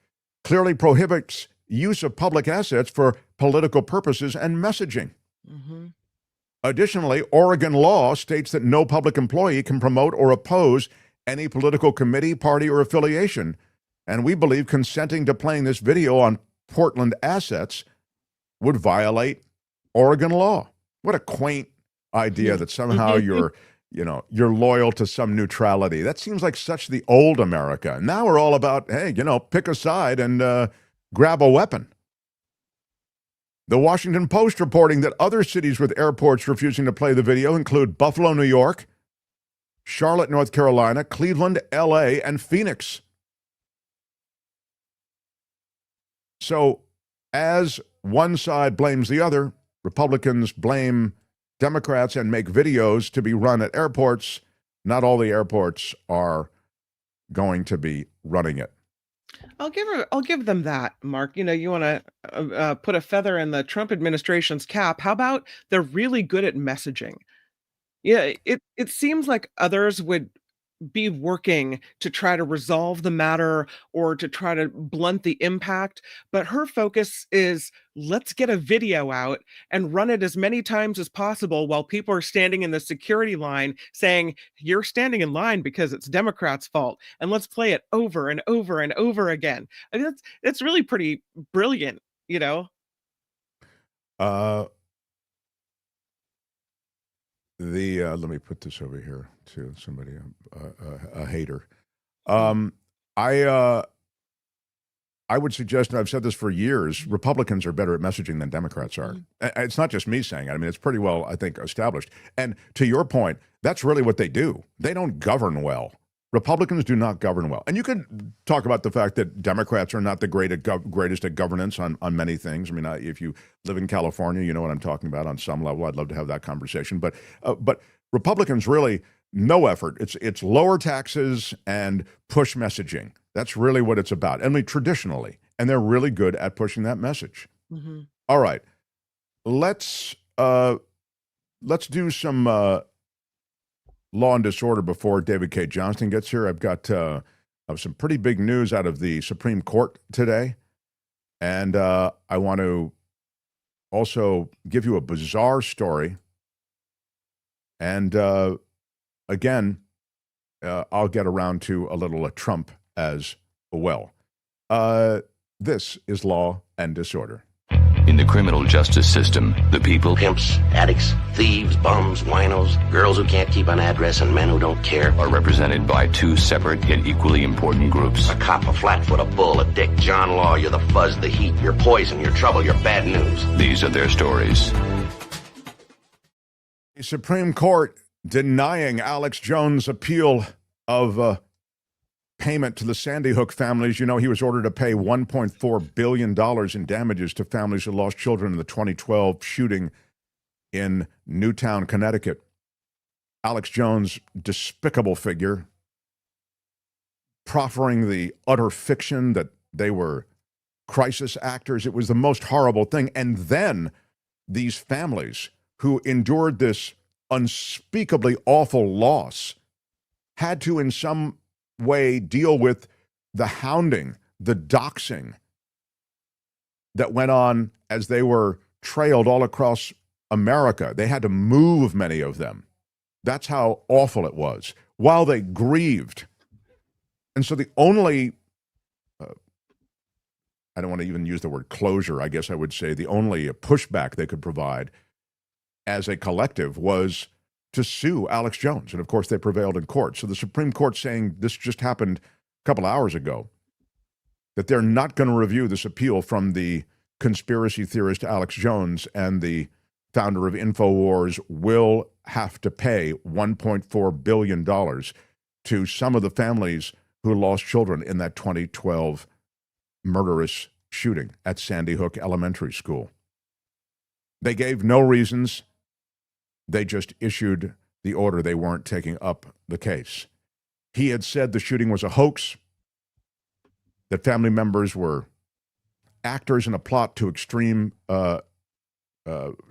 clearly prohibits use of public assets for political purposes and messaging. Mm-hmm. Additionally, Oregon law states that no public employee can promote or oppose any political committee, party, or affiliation, and we believe consenting to playing this video on Portland assets would violate Oregon law. What a quaint idea that somehow you're loyal to some neutrality. That seems like such the old America. Now we're all about, hey, pick a side and grab a weapon. The Washington Post reporting that other cities with airports refusing to play the video include Buffalo, New York, Charlotte, North Carolina, Cleveland, LA, and Phoenix. So as one side blames the other, Republicans blame Democrats and make videos to be run at airports. Not all the airports are going to be running it. I'll give them that, Mark. You want to put a feather in the Trump administration's cap. How about they're really good at messaging? Yeah, it seems like others would be working to try to resolve the matter or to try to blunt the impact, but her focus is, let's get a video out and run it as many times as possible while people are standing in the security line saying, you're standing in line because it's Democrats' fault, and let's play it over and over and over again. I mean, that's really pretty brilliant, Let me put this over here to somebody, a hater. I would suggest, and I've said this for years, Republicans are better at messaging than Democrats are. It's not just me saying it. I mean, it's pretty well, I think, established. And to your point, that's really what they do. They don't govern well. Republicans do not govern well. And you could talk about the fact that Democrats are not the greatest at governance on many things. I mean, if you live in California, you know what I'm talking about on some level. I'd love to have that conversation. But Republicans really, no effort. It's lower taxes and push messaging. That's really what it's about. I mean, traditionally. And they're really good at pushing that message. Mm-hmm. All right. Let's do some law and disorder before David Cay Johnston gets here. I've got some pretty big news out of the Supreme Court today. And I want to also give you a bizarre story. And again, I'll get around to a little Trump as well. This is Law and Disorder. In the criminal justice system, the people, pimps, addicts, thieves, bums, winos, girls who can't keep an address, and men who don't care, are represented by two separate yet equally important groups. A cop, a flatfoot, a bull, a dick, John Law. You're the fuzz, the heat, you're poison, you're trouble, you're bad news. These are their stories. The Supreme Court denying Alex Jones' appeal of payment to the Sandy Hook families. You know, he was ordered to pay $1.4 billion in damages to families who lost children in the 2012 shooting in Newtown, Connecticut. Alex Jones, despicable figure, proffering the utter fiction that they were crisis actors. It was the most horrible thing. And then these families who endured this unspeakably awful loss had to, in some way, deal with the hounding, the doxing that went on as they were trailed all across America. They had to move, many of them. That's how awful it was, while they grieved. And so the only, I don't want to even use the word closure, I guess I would say the only pushback they could provide as a collective was to sue Alex Jones. And of course, they prevailed in court. So the Supreme Court saying this just happened a couple hours ago, that they're not going to review this appeal from the conspiracy theorist Alex Jones, and the founder of InfoWars will have to pay $1.4 billion to some of the families who lost children in that 2012 murderous shooting at Sandy Hook Elementary School. They gave no reasons. They just issued the order. They weren't taking up the case. He had said the shooting was a hoax, that family members were actors in a plot to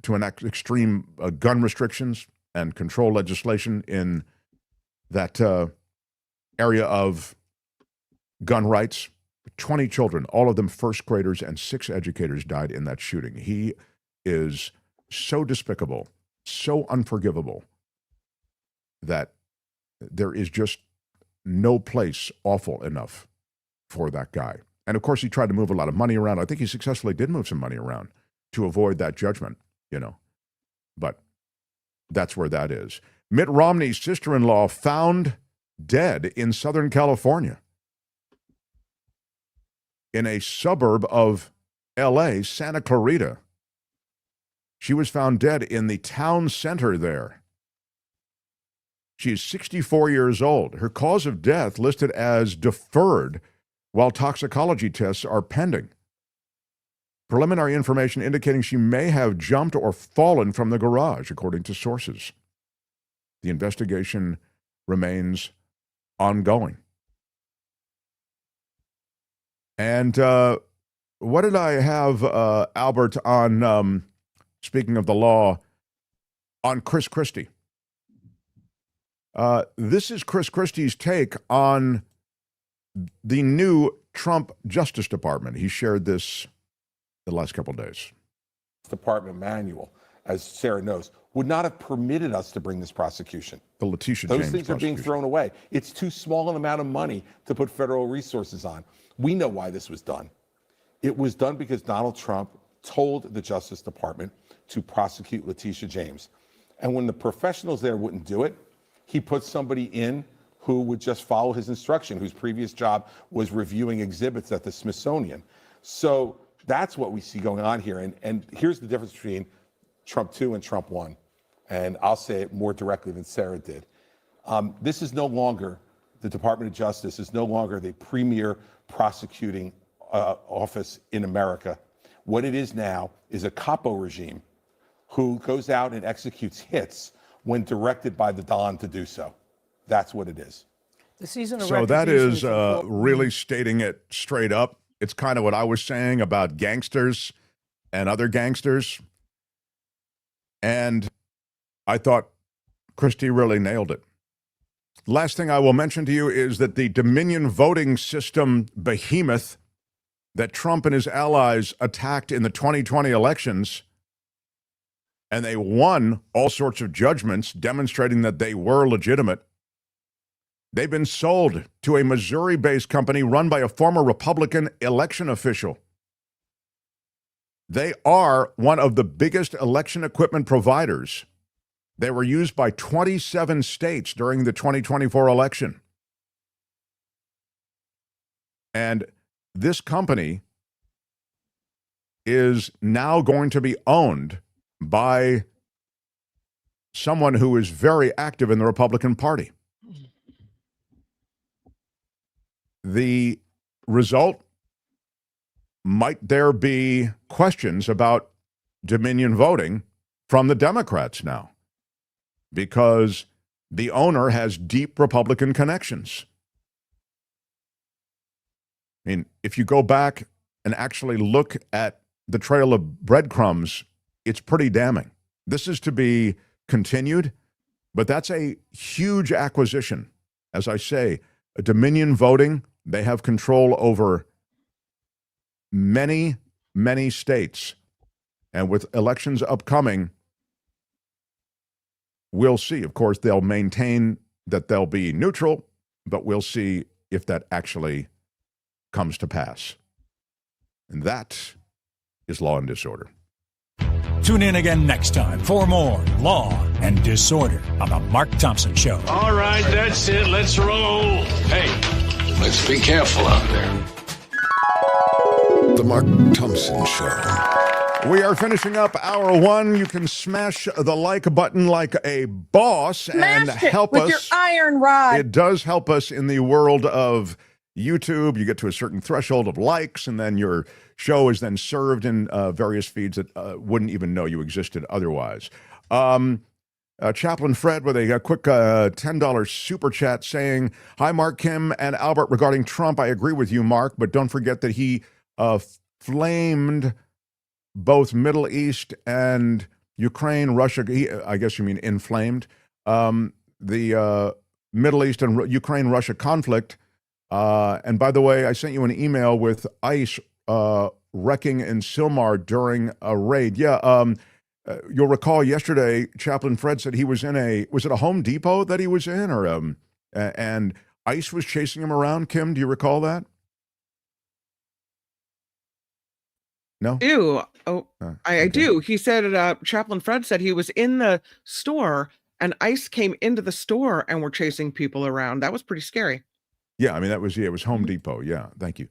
enact extreme gun restrictions and control legislation in that area of gun rights. 20 children, all of them first graders, and 6 educators died in that shooting. He is so despicable, so unforgivable, that there is just no place awful enough for that guy. And of course, he tried to move a lot of money around. I think he successfully did move some money around to avoid that judgment, you know. But that's where that is. Mitt Romney's sister-in-law found dead in Southern California, in a suburb of L.A., Santa Clarita. She was found dead in the town center there. She is 64 years old. Her cause of death listed as deferred, while toxicology tests are pending. Preliminary information indicating she may have jumped or fallen from the garage, according to sources. The investigation remains ongoing. And what did I have, Albert, on, speaking of the law, on Chris Christie? This is Chris Christie's take on the new Trump Justice Department. He shared this the last couple of days. Department manual, as Sarah knows, would not have permitted us to bring this prosecution. The Letitia Those James things are being thrown away. It's too small an amount of money to put federal resources on. We know why this was done. It was done because Donald Trump told the Justice Department to prosecute Letitia James. And when the professionals there wouldn't do it, he put somebody in who would just follow his instruction, whose previous job was reviewing exhibits at the Smithsonian. So that's what we see going on here. And here's the difference between Trump 2 and Trump 1. And I'll say it more directly than Sarah did. This is no longer, the Department of Justice is no longer the premier prosecuting office in America. What it is now is a capo regime who goes out and executes hits when directed by the Don to do so. That's what it is. The season of So that is really stating it straight up. It's kind of what I was saying about gangsters and other gangsters. And I thought Christie really nailed it. Last thing I will mention to you is that the Dominion voting system behemoth that Trump and his allies attacked in the 2020 elections, and they won all sorts of judgments demonstrating that they were legitimate. They've been sold to a Missouri-based company run by a former Republican election official. They are one of the biggest election equipment providers. They were used by 27 states during the 2024 election. And this company is now going to be owned by someone who is very active in the Republican Party. The result, might there be questions about Dominion voting from the Democrats now? Because the owner has deep Republican connections. I mean, if you go back and actually look at the trail of breadcrumbs, it's pretty damning. This is to be continued, but that's a huge acquisition. As I say, Dominion voting, they have control over many, many states. And with elections upcoming, we'll see. Of course, they'll maintain that they'll be neutral, but we'll see if that actually comes to pass. And that is Law and Disorder. Tune in again next time for more Law and Disorder on the Mark Thompson Show. All right, that's it. Let's roll. Hey, let's be careful out there. The Mark Thompson Show. We are finishing up hour one. You can smash the like button like a boss and help with us. Your iron rod. It does help us in the world of YouTube. You get to a certain threshold of likes, and then your show is then served in various feeds that wouldn't even know you existed otherwise. Chaplain Fred with a quick $10 super chat saying, "Hi, Mark, Kim, and Albert. Regarding Trump, I agree with you, Mark, but don't forget that he flamed both Middle East and Ukraine, Russia. I guess you mean inflamed the Middle East and Ukraine-Russia conflict. And by the way, I sent you an email with ICE wrecking in Sylmar during a raid. Yeah, you'll recall yesterday, Chaplain Fred said he was in was it a Home Depot that he was in, or and ICE was chasing him around. Kim, do you recall that? No? Ew. Oh, I do. He said, Chaplain Fred said he was in the store and ICE came into the store and were chasing people around. That was pretty scary. Yeah, I mean, it was Home Depot. Yeah, thank you.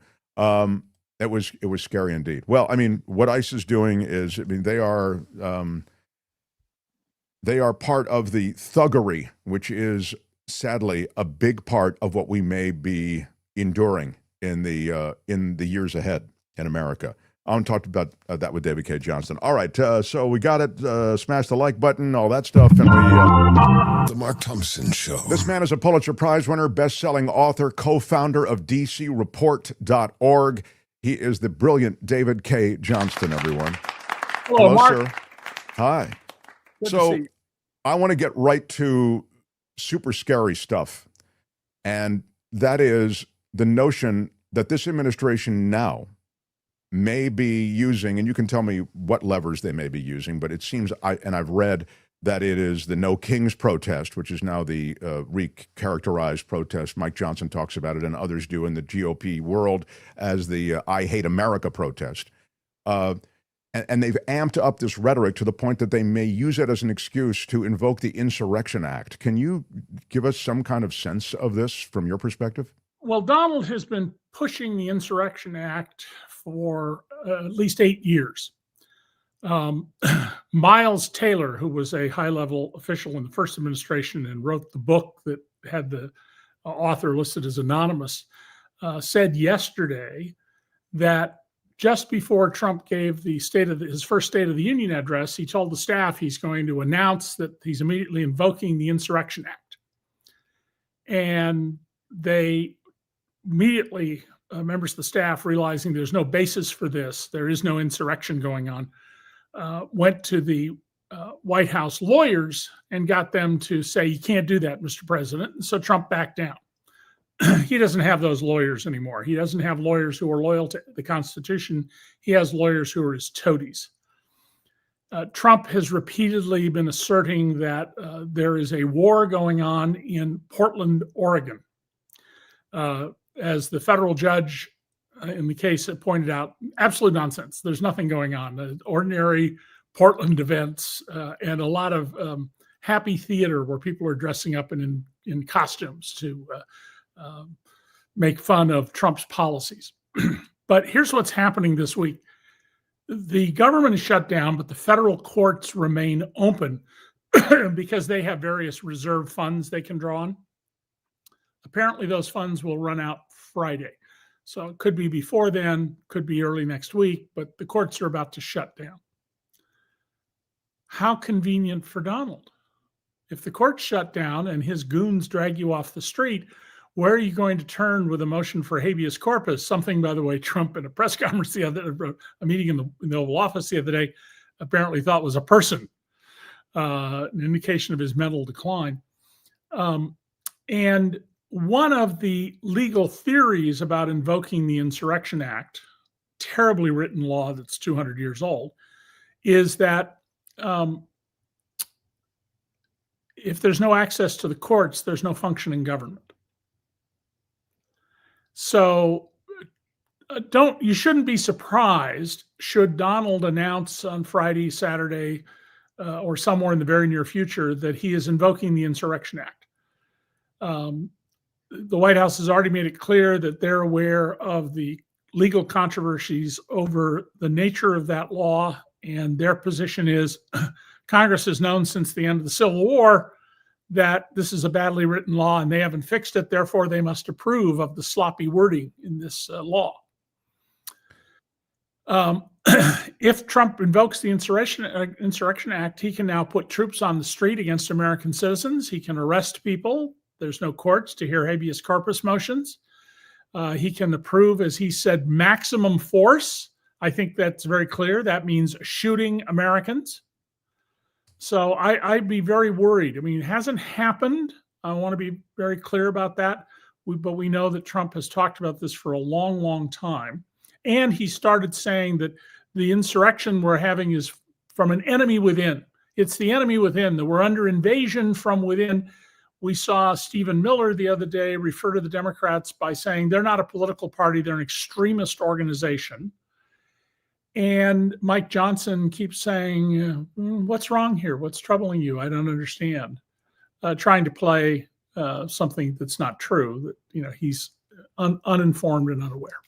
It was scary indeed. Well, I mean, what ICE is doing is, I mean, they are part of the thuggery, which is sadly a big part of what we may be enduring in the years ahead in America. I want to talk about that with David Cay Johnston. All right, so we got it. Smash the like button, all that stuff, and The Mark Thompson Show. This man is a Pulitzer Prize winner, best-selling author, co-founder of DCReport.org. He is the brilliant David Cay Johnston, everyone. Hello, Mark. Sir. Hi. Good to So see you. I want to get right to super scary stuff, and that is the notion that this administration now may be using, and you can tell me what levers they may be using, but it seems, I've read that it is the No Kings protest, which is now the recharacterized protest. Mike Johnson talks about it, and others do in the GOP world as the I Hate America protest. And they've amped up this rhetoric to the point that they may use it as an excuse to invoke the IInsurrection Act. Can you give us some kind of sense of this from your perspective? Well, Donald has been pushing the Insurrection Act for at least 8 years. Miles Taylor, who was a high-level official in the first administration and wrote the book that had the author listed as anonymous, said yesterday that just before Trump gave the his first State of the Union address, he told the staff he's going to announce that he's immediately invoking the Insurrection Act. And they immediately, members of the staff, realizing there's no basis for this, there is no insurrection going on, went to the White House lawyers and got them to say, you can't do that, Mr. President. And so Trump backed down. He doesn't have those lawyers anymore. He doesn't have lawyers who are loyal to the Constitution. He has lawyers who are his toadies. Trump has repeatedly been asserting that there is a war going on in Portland, Oregon. As the federal judge in the case that pointed out absolute nonsense. There's nothing going on. Ordinary Portland events and a lot of happy theater where people are dressing up in costumes to make fun of Trump's policies. But here's what's happening this week. The government is shut down, but the federal courts remain open because they have various reserve funds they can draw on. Apparently, those funds will run out Friday. So it could be before then, could be early next week, but the courts are about to shut down. How convenient for Donald. If the courts shut down and his goons drag you off the street, where are you going to turn with a motion for habeas corpus? Something, by the way, Trump in a press conference a meeting in the Oval Office the other day, apparently thought was a person, an indication of his mental decline. And one of the legal theories about invoking the Insurrection Act, terribly written law that's 200 years old, is that if there's no access to the courts, there's no functioning government. So you shouldn't be surprised should Donald announce on Friday, Saturday, or somewhere in the very near future that he is invoking the Insurrection Act. The White House has already made it clear that they're aware of the legal controversies over the nature of that law, and their position is Congress has known since the end of the Civil War that this is a badly written law and they haven't fixed it. Therefore, they must approve of the sloppy wording in this law. If Trump invokes the Insurrection Act, he can now put troops on the street against American citizens. He can arrest people. There's no courts to hear habeas corpus motions. He can approve, as he said, maximum force. I think that's very clear. That means shooting Americans. So I'd be very worried. I mean, it hasn't happened. I want to be very clear about that. But we know that Trump has talked about this for a long, long time. And he started saying that the insurrection we're having is from an enemy within. It's the enemy within, that we're under invasion from within. We saw Stephen Miller the other day refer to the Democrats by saying they're not a political party, they're an extremist organization. And Mike Johnson keeps saying, what's wrong here? What's troubling you? I don't understand. Trying to play something that's not true, that he's uninformed and unaware.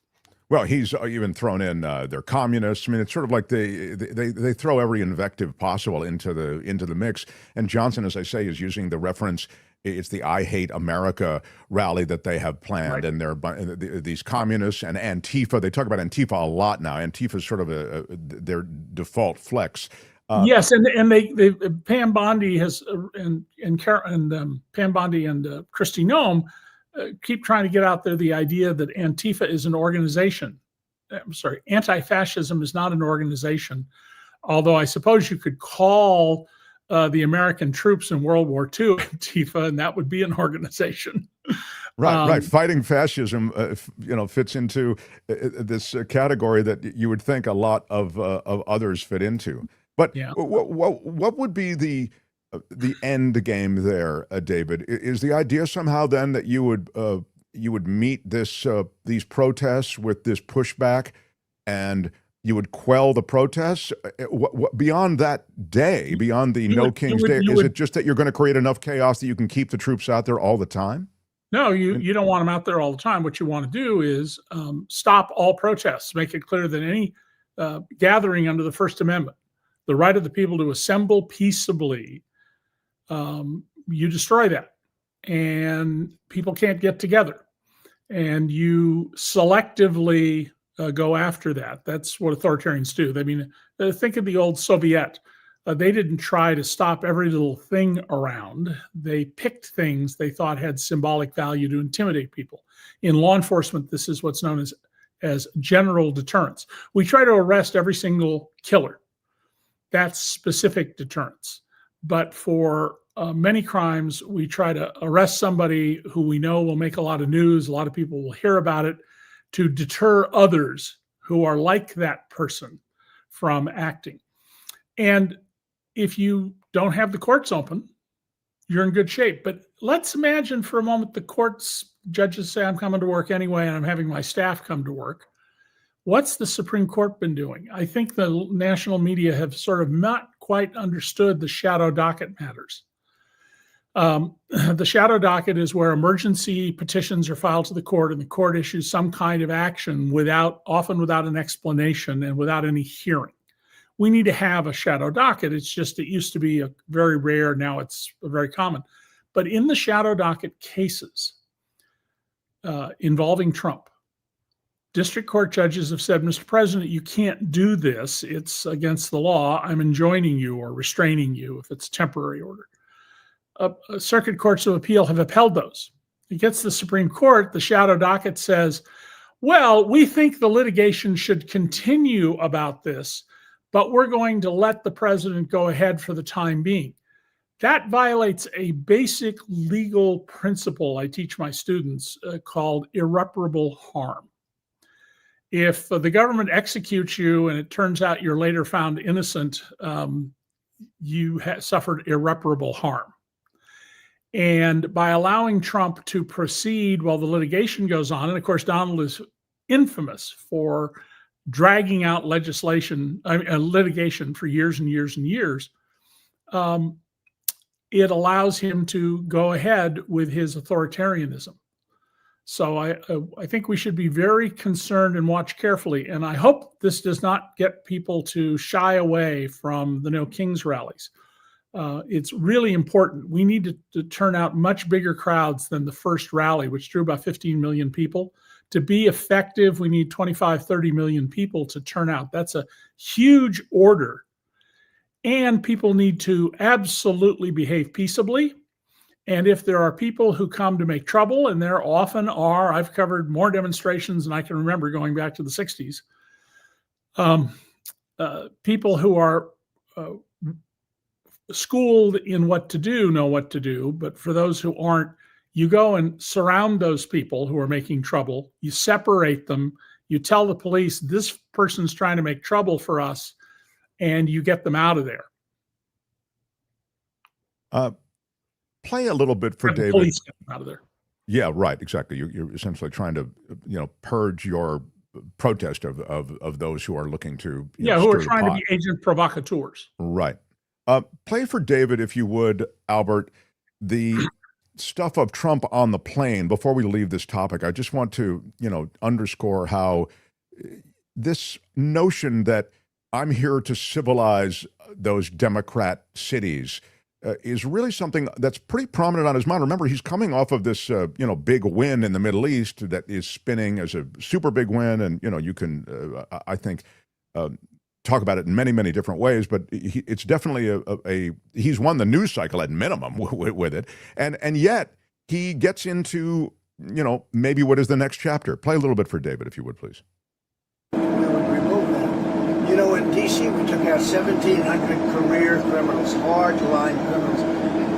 Well, he's even thrown in they're communists. I mean, it's sort of like they throw every invective possible into the mix. And Johnson, as I say, is using the reference. It's the I Hate America rally that they have planned, right. And they're these communists and Antifa. They talk about Antifa a lot now. Antifa is sort of their default flex. Yes, and they Pam Bondi has and Pam Bondi and Kristi Noem keep trying to get out there the idea that Antifa is an organization. I'm sorry, anti-fascism is not an organization, although I suppose you could call the American troops in World War II Antifa, and that would be an organization. Right. Fighting fascism, fits into this category that you would think a lot of others fit into. But yeah. What would be the end game there, David? Is the idea somehow then that you would meet these protests with this pushback, and you would quell the protests? What beyond that day, beyond the No King's Day, is it just that you're going to create enough chaos that you can keep the troops out there all the time? No, you don't want them out there all the time. What you want to do is stop all protests, make it clear that any gathering under the First Amendment, the right of the people to assemble peaceably, you destroy that, and people can't get together, and you selectively go after that. That's what authoritarians do. I mean, think of the old Soviet. They didn't try to stop every little thing around. They picked things they thought had symbolic value to intimidate people. In law enforcement, this is what's known as general deterrence. We try to arrest every single killer. That's specific deterrence. But for many crimes, we try to arrest somebody who we know will make a lot of news, a lot of people will hear about it, to deter others who are like that person from acting. And if you don't have the courts open, you're in good shape. But let's imagine for a moment the judges say, I'm coming to work anyway, and I'm having my staff come to work. What's the Supreme Court been doing? I think the national media have sort of not quite understood the shadow docket matters. The shadow docket is where emergency petitions are filed to the court, and the court issues some kind of action often without an explanation and without any hearing. We need to have a shadow docket. It's just, it used to be very rare. Now it's very common. But in the shadow docket cases involving Trump, district court judges have said, Mr. President, you can't do this. It's against the law. I'm enjoining you or restraining you if it's a temporary order. Circuit courts of appeal have upheld those. It gets to the Supreme Court, the shadow docket says, well, we think the litigation should continue about this, but we're going to let the president go ahead for the time being. That violates a basic legal principle I teach my students called irreparable harm. If the government executes you and it turns out you're later found innocent, you suffered irreparable harm. And by allowing Trump to proceed while the litigation goes on, and of course, Donald is infamous for dragging out litigation for years and years and years, it allows him to go ahead with his authoritarianism. So I think we should be very concerned and watch carefully. And I hope this does not get people to shy away from the No Kings rallies. It's really important. We need to turn out much bigger crowds than the first rally, which drew about 15 million people. To be effective, we need 25, 30 million people to turn out. That's a huge order. And people need to absolutely behave peaceably. And if there are people who come to make trouble, and there often are, I've covered more demonstrations than I can remember going back to the 60s, people who are schooled in what to do know what to do. But for those who aren't, you go and surround those people who are making trouble. You separate them. You tell the police, this person's trying to make trouble for us, and you get them out of there. Play a little bit for David. Police get them out of there. Yeah, right. Exactly. You're essentially trying to, purge your protest of those who are looking to, who are trying to be agent provocateurs. Right. Play for David, if you would, Albert, the stuff of Trump on the plane. Before we leave this topic, I just want to, underscore how this notion that I'm here to civilize those Democrat cities is really something that's pretty prominent on his mind. Remember, he's coming off of this, big win in the Middle East that is spinning as a super big win. And, you can, I think, talk about it in many, many different ways, but it's definitely he's won the news cycle at minimum with it. And yet he gets into, maybe what is the next chapter. Play a little bit for David, if you would, please. We would remove that. In D.C., we took out 1,700 career criminals, hard-line criminals.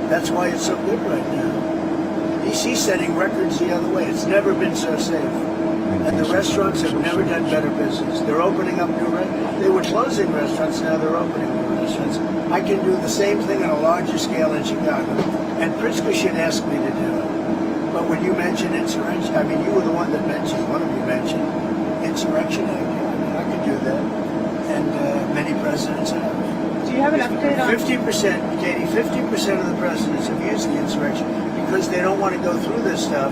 That's why it's so good right now. D.C.'s setting records the other way. It's never been so safe. And the restaurants have never done better business. They're opening up new restaurants. They were closing restaurants, now they're opening new restaurants. I can do the same thing on a larger scale in Chicago. And Pritzker should ask me to do it. But when you mentioned insurrection, you were the one that mentioned, one of you mentioned Insurrection Act. I could do that. And many presidents have. Do you have an update on 50%, Katie, 50% of the presidents have used the insurrection because they don't want to go through this stuff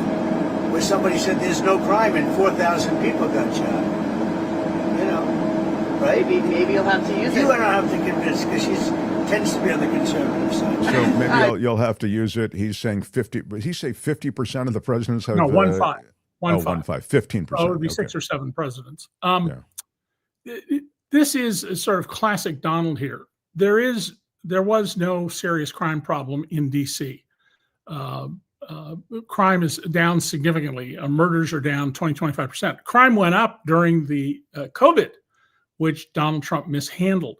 where somebody said there's no crime and 4,000 people got shot. Right? Maybe you'll have to use it. You don't have to convince because she tends to be on the conservative side. So maybe you'll have to use it. He's saying 50. Did he say 50% of the presidents have? No, 1.5. 1.5. 15%. So it would be 6 or 7 presidents. This is a sort of classic Donald here. There was no serious crime problem in D.C. Crime is down significantly. Murders are down 25%. Crime went up during the COVID, which Donald Trump mishandled.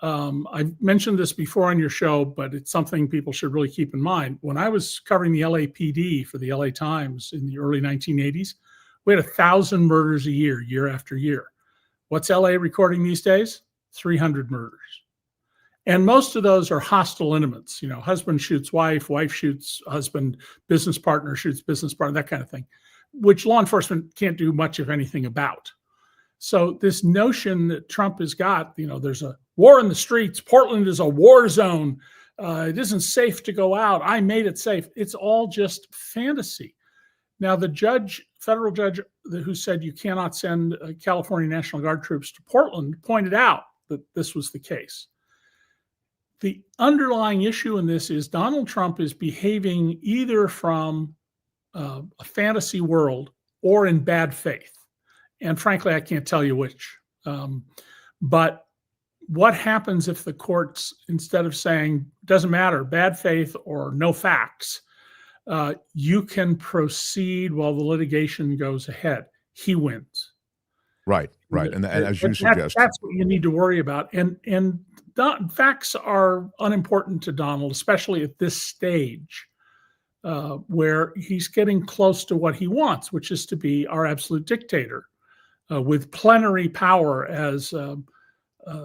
I've mentioned this before on your show, but it's something people should really keep in mind. When I was covering the LAPD for the LA Times in the early 1980s, we had 1,000 murders a year, year after year. What's LA recording these days? 300 murders. And most of those are hostile intimates. Husband shoots wife, wife shoots husband, business partner shoots business partner, that kind of thing, which law enforcement can't do much of anything about. So this notion that Trump has got, there's a war in the streets. Portland is a war zone. It isn't safe to go out. I made it safe. It's all just fantasy. Now, the federal judge who said you cannot send California National Guard troops to Portland pointed out that this was the case. The underlying issue in this is Donald Trump is behaving either from a fantasy world or in bad faith. And frankly, I can't tell you which. But what happens if the courts, instead of saying, doesn't matter, bad faith or no facts, you can proceed while the litigation goes ahead? He wins. Right. And as you suggest, that's what you need to worry about. And facts are unimportant to Donald, especially at this stage, where he's getting close to what he wants, which is to be our absolute dictator with plenary power, as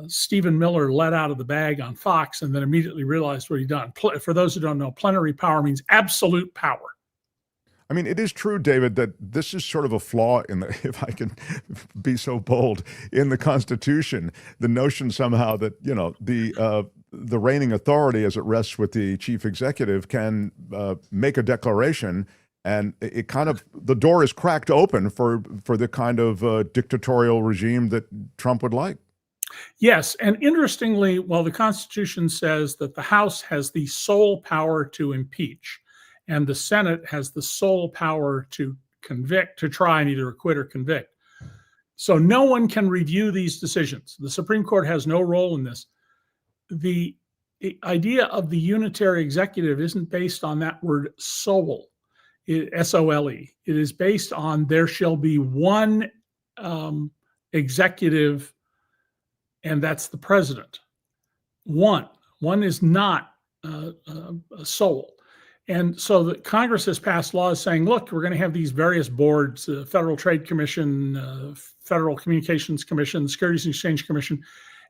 Stephen Miller let out of the bag on Fox and then immediately realized what he'd done. For those who don't know, plenary power means absolute power. I mean, it is true, David, that this is sort of a flaw in the, if I can be so bold, in the Constitution, the notion somehow that, the reigning authority, as it rests with the chief executive, can make a declaration, and it kind of, the door is cracked open for the kind of dictatorial regime that Trump would like. Yes, and interestingly, while the Constitution says that the House has the sole power to impeach, and the Senate has the sole power to convict, to try and either acquit or convict. So no one can review these decisions. The Supreme Court has no role in this. The idea of the unitary executive isn't based on that word sole, S-O-L-E. It is based on there shall be one executive, and that's the president. One is not a sole. And so the Congress has passed laws saying, look, we're going to have these various boards, Federal Trade Commission, Federal Communications Commission, Securities and Exchange Commission,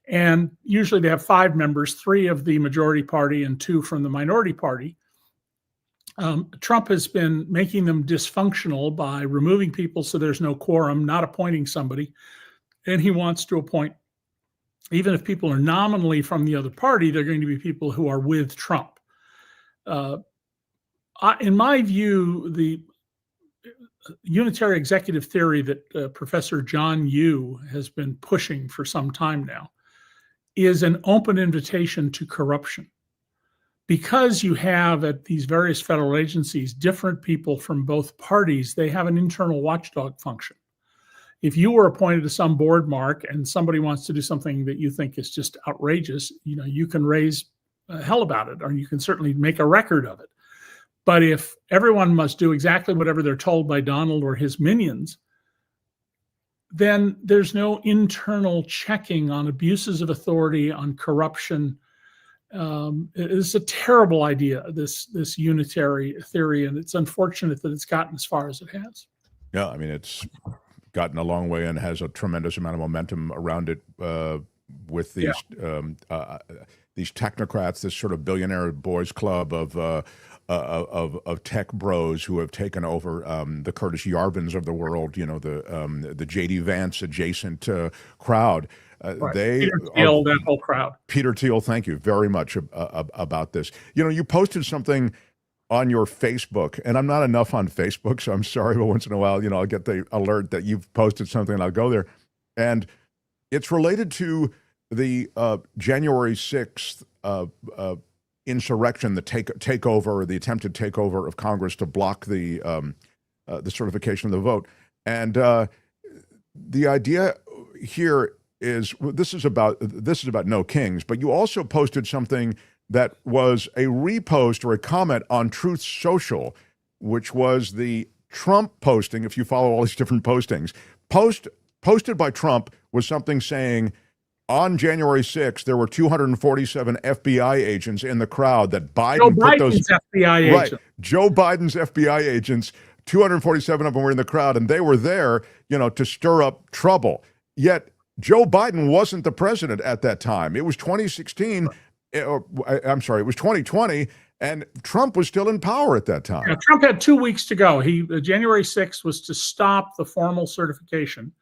and usually they have 5 members, 3 of the majority party and 2 from the minority party. Trump has been making them dysfunctional by removing people so there's no quorum, not appointing somebody, and he wants to appoint, even if people are nominally from the other party, they're going to be people who are with Trump. In my view, the unitary executive theory that Professor John Yoo has been pushing for some time now is an open invitation to corruption. Because you have at these various federal agencies different people from both parties, they have an internal watchdog function. If you were appointed to some board, Mark, and somebody wants to do something that you think is just outrageous, you can raise hell about it, or you can certainly make a record of it. But if everyone must do exactly whatever they're told by Donald or his minions, then there's no internal checking on abuses of authority, on corruption. It's a terrible idea, this unitary theory, and it's unfortunate that it's gotten as far as it has. Yeah, I mean, it's gotten a long way and has a tremendous amount of momentum around it with these technocrats, this sort of billionaire boys club of tech bros who have taken over the Curtis Yarvins of the world, the J.D. Vance adjacent crowd. Right. Peter Thiel, that whole crowd. Peter Thiel, thank you very much about this. You posted something on your Facebook, and I'm not enough on Facebook, so I'm sorry, but once in a while, I'll get the alert that you've posted something and I'll go there. And it's related to the January 6th insurrection, the takeover, the attempted takeover of Congress to block the certification of the vote. And the idea here is this is about no kings, but you also posted something that was a repost or a comment on Truth Social, which was the Trump posting. If you follow all these different postings, posted by Trump was something saying, on January 6th, there were 247 FBI agents in the crowd that Biden put those FBI agents. Right, Joe Biden's FBI agents, 247 of them were in the crowd, and they were there, to stir up trouble. Yet Joe Biden wasn't the president at that time. It was 2016. I'm sorry, it was 2020, and Trump was still in power at that time. Yeah, Trump had 2 weeks to go. January 6th was to stop the formal certification.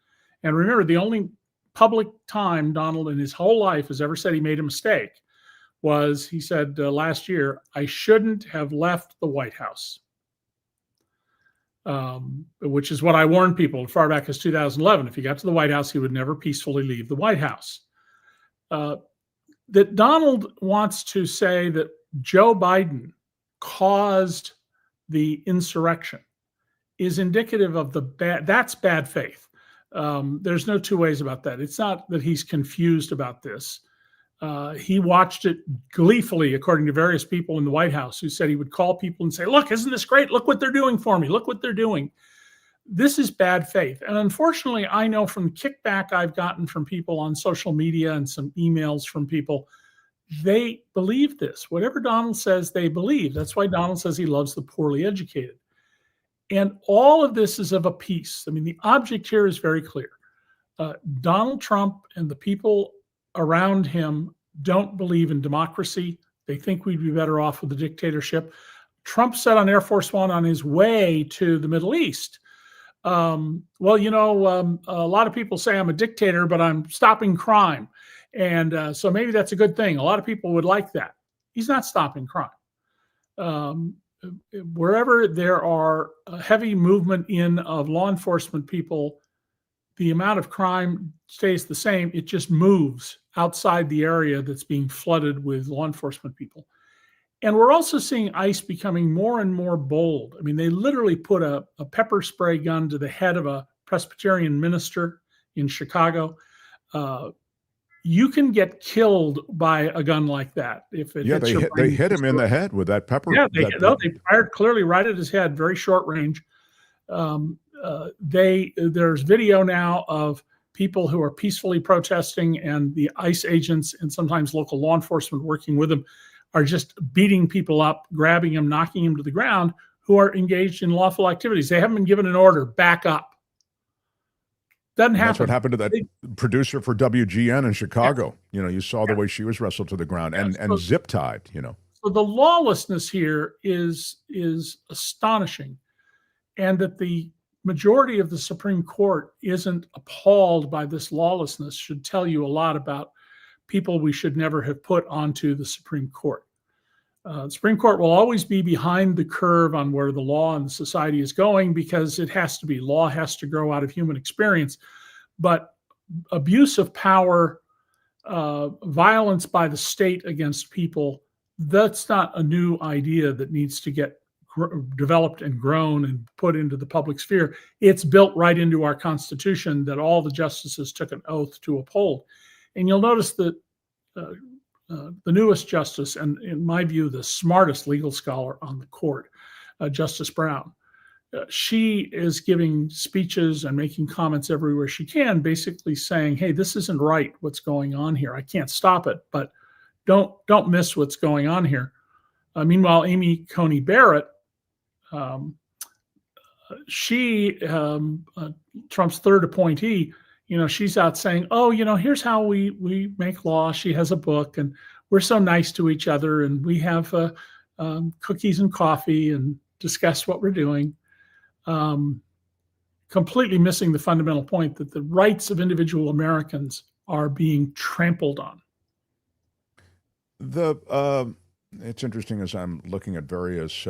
And remember, the only public time Donald in his whole life has ever said he made a mistake was he said last year, I shouldn't have left the White House, which is what I warned people as far back as 2011. If he got to the White House, he would never peacefully leave the White House. That Donald wants to say that Joe Biden caused the insurrection is indicative of that's bad faith. There's no two ways about that. It's not that he's confused about this. He watched it gleefully, according to various people in the White House who said he would call people and say, look, isn't this great? Look what they're doing for me. Look what they're doing. This is bad faith. And unfortunately, I know from the kickback I've gotten from people on social media and some emails from people, they believe this. Whatever Donald says, they believe. That's why Donald says he loves the poorly educated. And all of this is of a piece. I mean, the object here is very clear. Donald Trump and the people around him don't believe in democracy. They think we'd be better off with a dictatorship. Trump said on Air Force One on his way to the Middle East, well, you know, a lot of people say I'm a dictator, but I'm stopping crime. And so maybe that's a good thing. A lot of people would like that. He's not stopping crime. Wherever there are a heavy movement in of law enforcement people, the amount of crime stays the same. It just moves outside the area that's being flooded with law enforcement people. And we're also seeing ICE becoming more and more bold. I mean, they literally put a pepper spray gun to the head of a Presbyterian minister in Chicago. You can get killed by a gun like that. If it hits your brain. They hit him in the head with that pepper. Yeah, they fired clearly right at his head, very short range. There's video now of people who are peacefully protesting, and the ICE agents and sometimes local law enforcement working with them are just beating people up, grabbing them, knocking them to the ground, who are engaged in lawful activities. They haven't been given an order, back up. Doesn't happen. That's what happened to that producer for WGN in Chicago. You know, you saw the way she was wrestled to the ground and zip tied, you know. So the lawlessness here is astonishing. And that the majority of the Supreme Court isn't appalled by this lawlessness should tell you a lot about people we should never have put onto the Supreme Court. The Supreme Court will always be behind the curve on where the law and the society is going, because it has to be. Law has to grow out of human experience. But abuse of power, violence by the state against people, that's not a new idea that needs to get developed and grown and put into the public sphere. It's built right into our Constitution that all the justices took an oath to uphold. And you'll notice that the newest justice, and in my view, the smartest legal scholar on the court, Justice Brown, she is giving speeches and making comments everywhere she can, basically saying, hey, this isn't right, what's going on here. I can't stop it, but don't miss what's going on here. Meanwhile, Amy Coney Barrett, she, Trump's third appointee, you know, she's out saying, oh, you know, here's how we make law. She has a book, and we're so nice to each other, and we have cookies and coffee and discuss what we're doing. Completely missing the fundamental point that the rights of individual Americans are being trampled on. It's interesting as I'm looking at various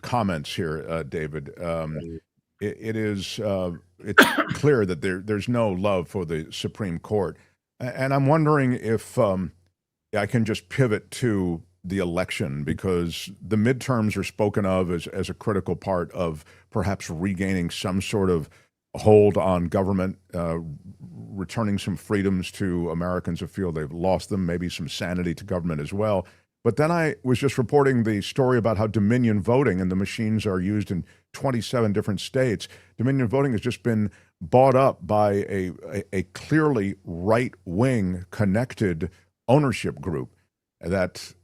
comments here, David. It's clear that there's no love for the Supreme Court, and I'm wondering if I can just pivot to the election, because the midterms are spoken of as a critical part of perhaps regaining some sort of hold on government, returning some freedoms to Americans who feel they've lost them, maybe some sanity to government as well. But then I was just reporting the story about how Dominion voting, and the machines are used in 27 different states. Dominion voting has just been bought up by a clearly right-wing connected ownership group that,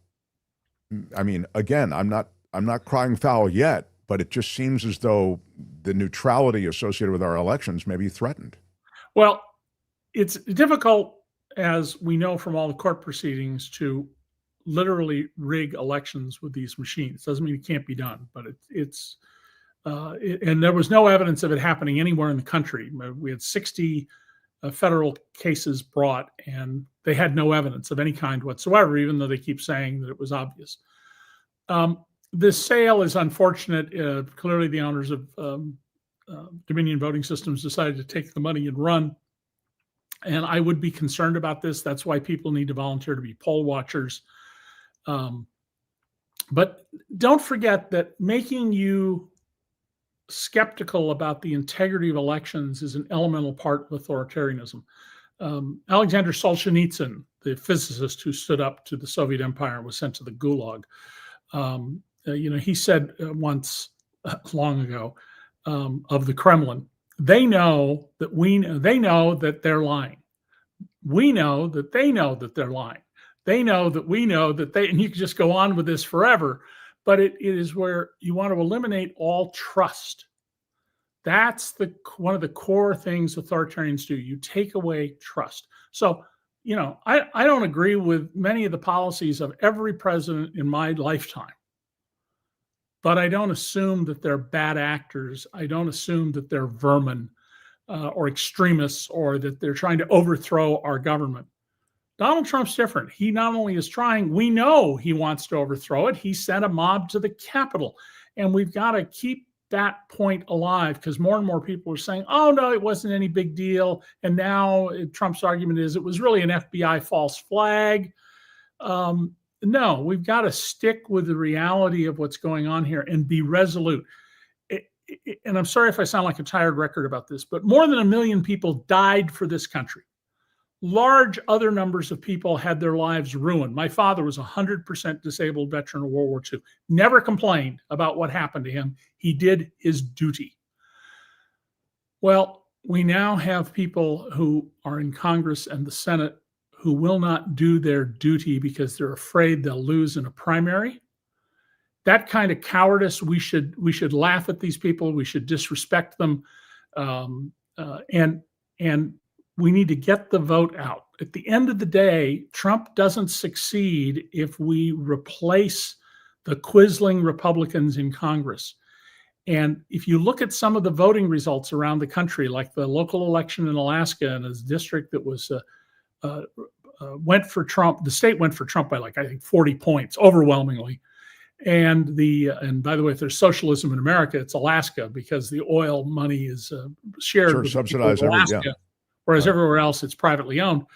I mean, again, I'm not crying foul yet, but it just seems as though the neutrality associated with our elections may be threatened. Well, it's difficult, as we know from all the court proceedings, to literally rig elections with these machines. Doesn't mean it can't be done, but it's And there was no evidence of it happening anywhere in the country. We had 60 federal cases brought, and they had no evidence of any kind whatsoever, even though they keep saying that it was obvious. This sale is unfortunate. Clearly, the owners of Dominion Voting Systems decided to take the money and run. And I would be concerned about this. That's why people need to volunteer to be poll watchers. But don't forget that making you skeptical about the integrity of elections is an elemental part of authoritarianism. Alexander Solzhenitsyn, the physicist who stood up to the Soviet Empire and was sent to the Gulag, he said once, long ago, of the Kremlin, they know that they're lying. We know that they know that they're lying. They know that we know that they, and you can just go on with this forever, but it is where you want to eliminate all trust. That's one of the core things authoritarians do. You take away trust. So, I don't agree with many of the policies of every president in my lifetime, but I don't assume that they're bad actors. I don't assume that they're vermin or extremists or that they're trying to overthrow our government. Donald Trump's different. He not only is trying, we know he wants to overthrow it. He sent a mob to the Capitol. And we've got to keep that point alive because more and more people are saying, oh, no, it wasn't any big deal. And now Trump's argument is it was really an FBI false flag. No, we've got to stick with the reality of what's going on here and be resolute. And I'm sorry if I sound like a tired record about this, but more than 1 million people died for this country. Large other numbers of people had their lives ruined. My father was a 100% disabled veteran of World War II. Never complained about what happened to him. He did his duty. Well, we now have people who are in Congress and the Senate who will not do their duty because they're afraid they'll lose in a primary. That kind of cowardice, we should laugh at these people. We should disrespect them, and we need to get the vote out. At the end of the day, Trump doesn't succeed if we replace the quisling Republicans in Congress. And if you look at some of the voting results around the country, like the local election in Alaska and a district that was went for Trump, the state went for Trump by I think 40 points, overwhelmingly. And by the way, if there's socialism in America, it's Alaska because the oil money is shared with subsidized Alaska. Yeah. Whereas everywhere else, it's privately owned.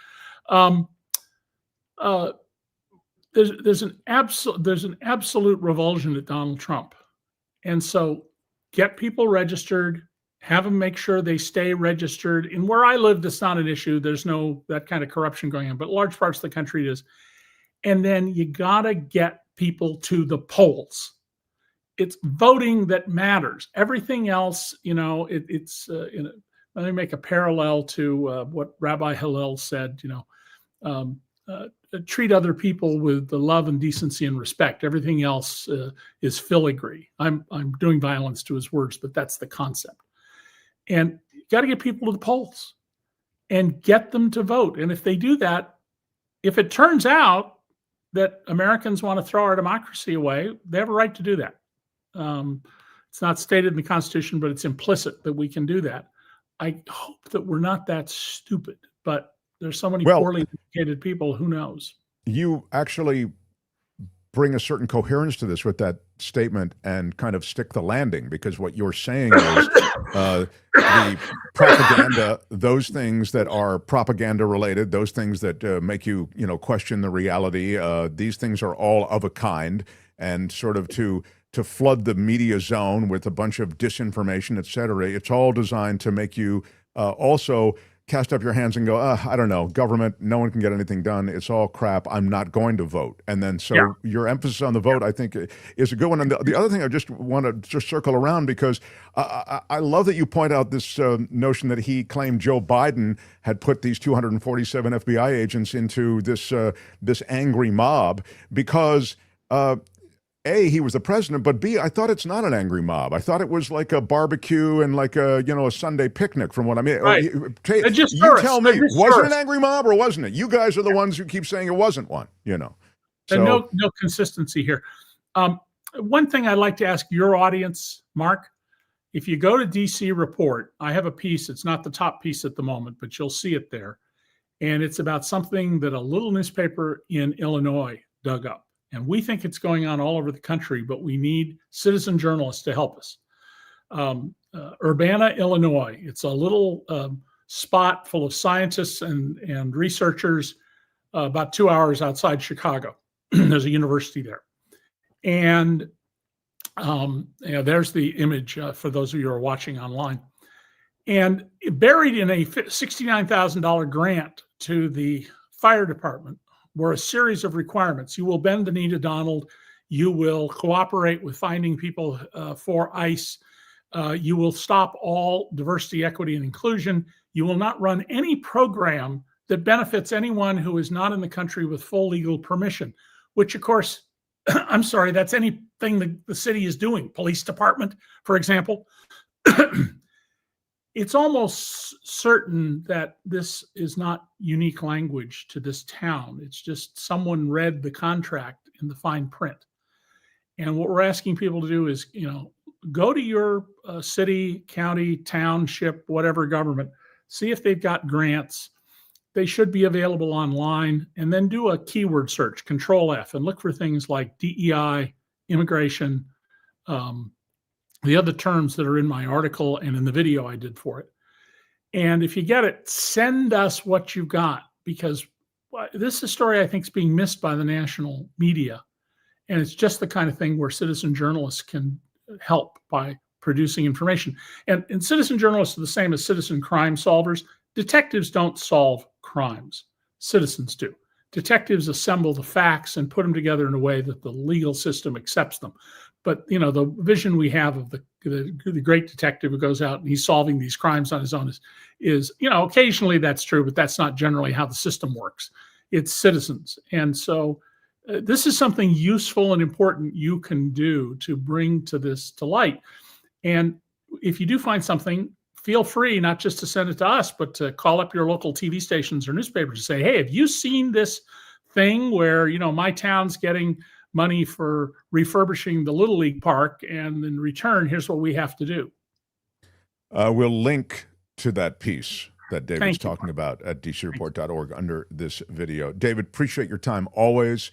There's an absolute revulsion at Donald Trump, and so get people registered, have them make sure they stay registered. And where I live, that's not an issue. There's no that kind of corruption going on, but large parts of the country it is. And then you gotta get people to the polls. It's voting that matters. Everything else, let me make a parallel to what Rabbi Hillel said, treat other people with the love and decency and respect. Everything else is filigree. I'm doing violence to his words, but that's the concept. And you got to get people to the polls and get them to vote. And if they do that, if it turns out that Americans want to throw our democracy away, they have a right to do that. It's not stated in the Constitution, but it's implicit that we can do that. I hope that we're not that stupid, but there's so many poorly educated people, who knows? You actually bring a certain coherence to this with that statement and kind of stick the landing, because what you're saying is the propaganda, those things that are propaganda related, those things that make you, question the reality, these things are all of a kind, and sort of to flood the media zone with a bunch of disinformation, et cetera. It's all designed to make you also cast up your hands and go, I don't know, government, no one can get anything done. It's all crap. I'm not going to vote. And then your emphasis on the vote, I think, is a good one. And the other thing I just want to just circle around, because I love that you point out this notion that he claimed Joe Biden had put these 247 FBI agents into this angry mob because A, he was the president, but B, I thought it's not an angry mob. I thought it was like a barbecue and like a Sunday picnic, from what I mean. Right. You tell me, was it an angry mob or wasn't it? You guys are the ones who keep saying it wasn't one, So, and no consistency here. One thing I'd like to ask your audience, Mark, If you go to DC Report, I have a piece. It's not the top piece at the moment, but you'll see it there. And it's about something that a little newspaper in Illinois dug up. And we think it's going on all over the country, but we need citizen journalists to help us. Urbana, Illinois. It's a little spot full of scientists and researchers about 2 hours outside Chicago. There's a university there. And there's the image for those of you who are watching online. And buried in a $69,000 grant to the fire department were a series of requirements. You will bend the knee to Donald. You will cooperate with finding people for ICE. You will stop all diversity, equity, and inclusion. You will not run any program that benefits anyone who is not in the country with full legal permission, which, of course, I'm sorry, that's anything the city is doing. Police department, for example. It's almost certain that this is not unique language to this town. It's just someone read the contract in the fine print. And what we're asking people to do is, go to your city, county, township, whatever government, see if they've got grants. They should be available online, and then do a keyword search, Control F, and look for things like DEI, immigration, the other terms that are in my article and in the video I did for it. And if you get it, send us what you've got, because this is a story I think is being missed by the national media. And it's just the kind of thing where citizen journalists can help by producing information. And citizen journalists are the same as citizen crime solvers. Detectives don't solve crimes. Citizens do. Detectives assemble the facts and put them together in a way that the legal system accepts them. But, the vision we have of the great detective who goes out and he's solving these crimes on his own is occasionally that's true, but that's not generally how the system works. It's citizens. And so this is something useful and important you can do to bring this to light. And if you do find something, feel free not just to send it to us, but to call up your local TV stations or newspapers and say, hey, have you seen this thing where, my town's getting money for refurbishing the Little League park, and in return, here's what we have to do. We'll link to that piece that David's talking about at dcreport.org under this video. David, appreciate your time always.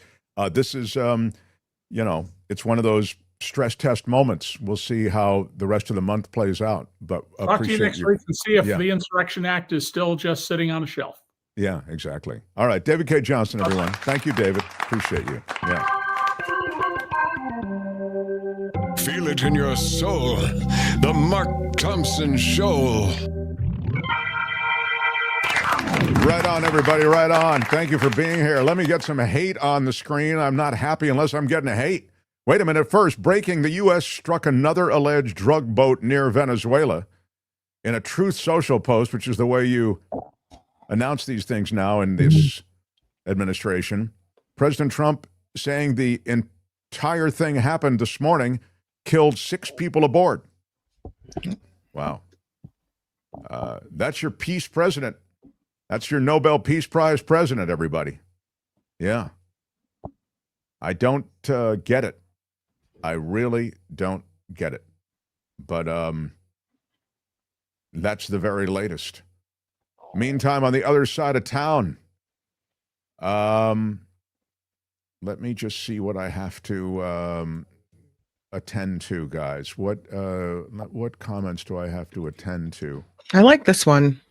This is, it's one of those stress test moments. We'll see how the rest of the month plays out. But talk to you next week and see if the Insurrection Act is still just sitting on a shelf. Yeah, exactly. All right, David Cay Johnston, everyone. Thank you, David. Appreciate you. Yeah. Feel it in your soul. The Mark Thompson Show. Right on, everybody. Right on. Thank you for being here. Let me get some hate on the screen. I'm not happy unless I'm getting hate. Wait a minute. First, breaking, the U.S. struck another alleged drug boat near Venezuela. In a Truth Social post, which is the way you announce these things now in this administration, President Trump saying the entire thing happened this morning, killed 6 people aboard. Wow. That's your peace president. That's your Nobel Peace Prize president, everybody. Yeah. I don't get it. I really don't get it. But that's the very latest. Meantime, on the other side of town, let me just see what I have to attend to, guys. What comments do I have to attend to? I like this one.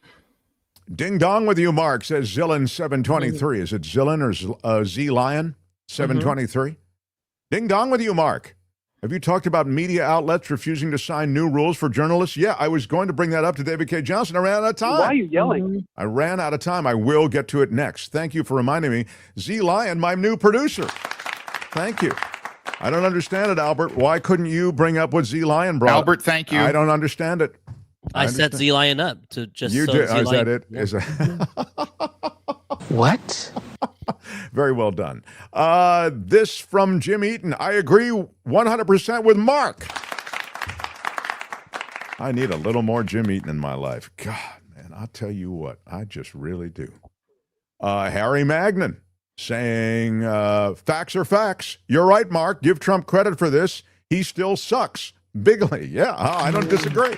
Ding dong with you, Mark, says Zillin723. Is it Zillin or Z-Lion 723? Ding dong with you, Mark. Have you talked about media outlets refusing to sign new rules for journalists? Yeah, I was going to bring that up to David Cay Johnston. I ran out of time. Why are you yelling? I ran out of time. I will get to it next. Thank you for reminding me. Z-Lion, my new producer. Thank you. I don't understand it, Albert. Why couldn't you bring up what Z-Lion brought? Albert, thank you. I don't understand it. I set Z-Lion up to just you so did. Z-Lion, Is that it? yeah. Is that What? Very well done. This from Jim Eaton. I agree 100% with Mark. I need a little more Jim Eaton in my life. God, man, I'll tell you what. I just really do. Harry Magnan saying, facts are facts. You're right, Mark. Give Trump credit for this. He still sucks. Bigly, yeah. I don't disagree.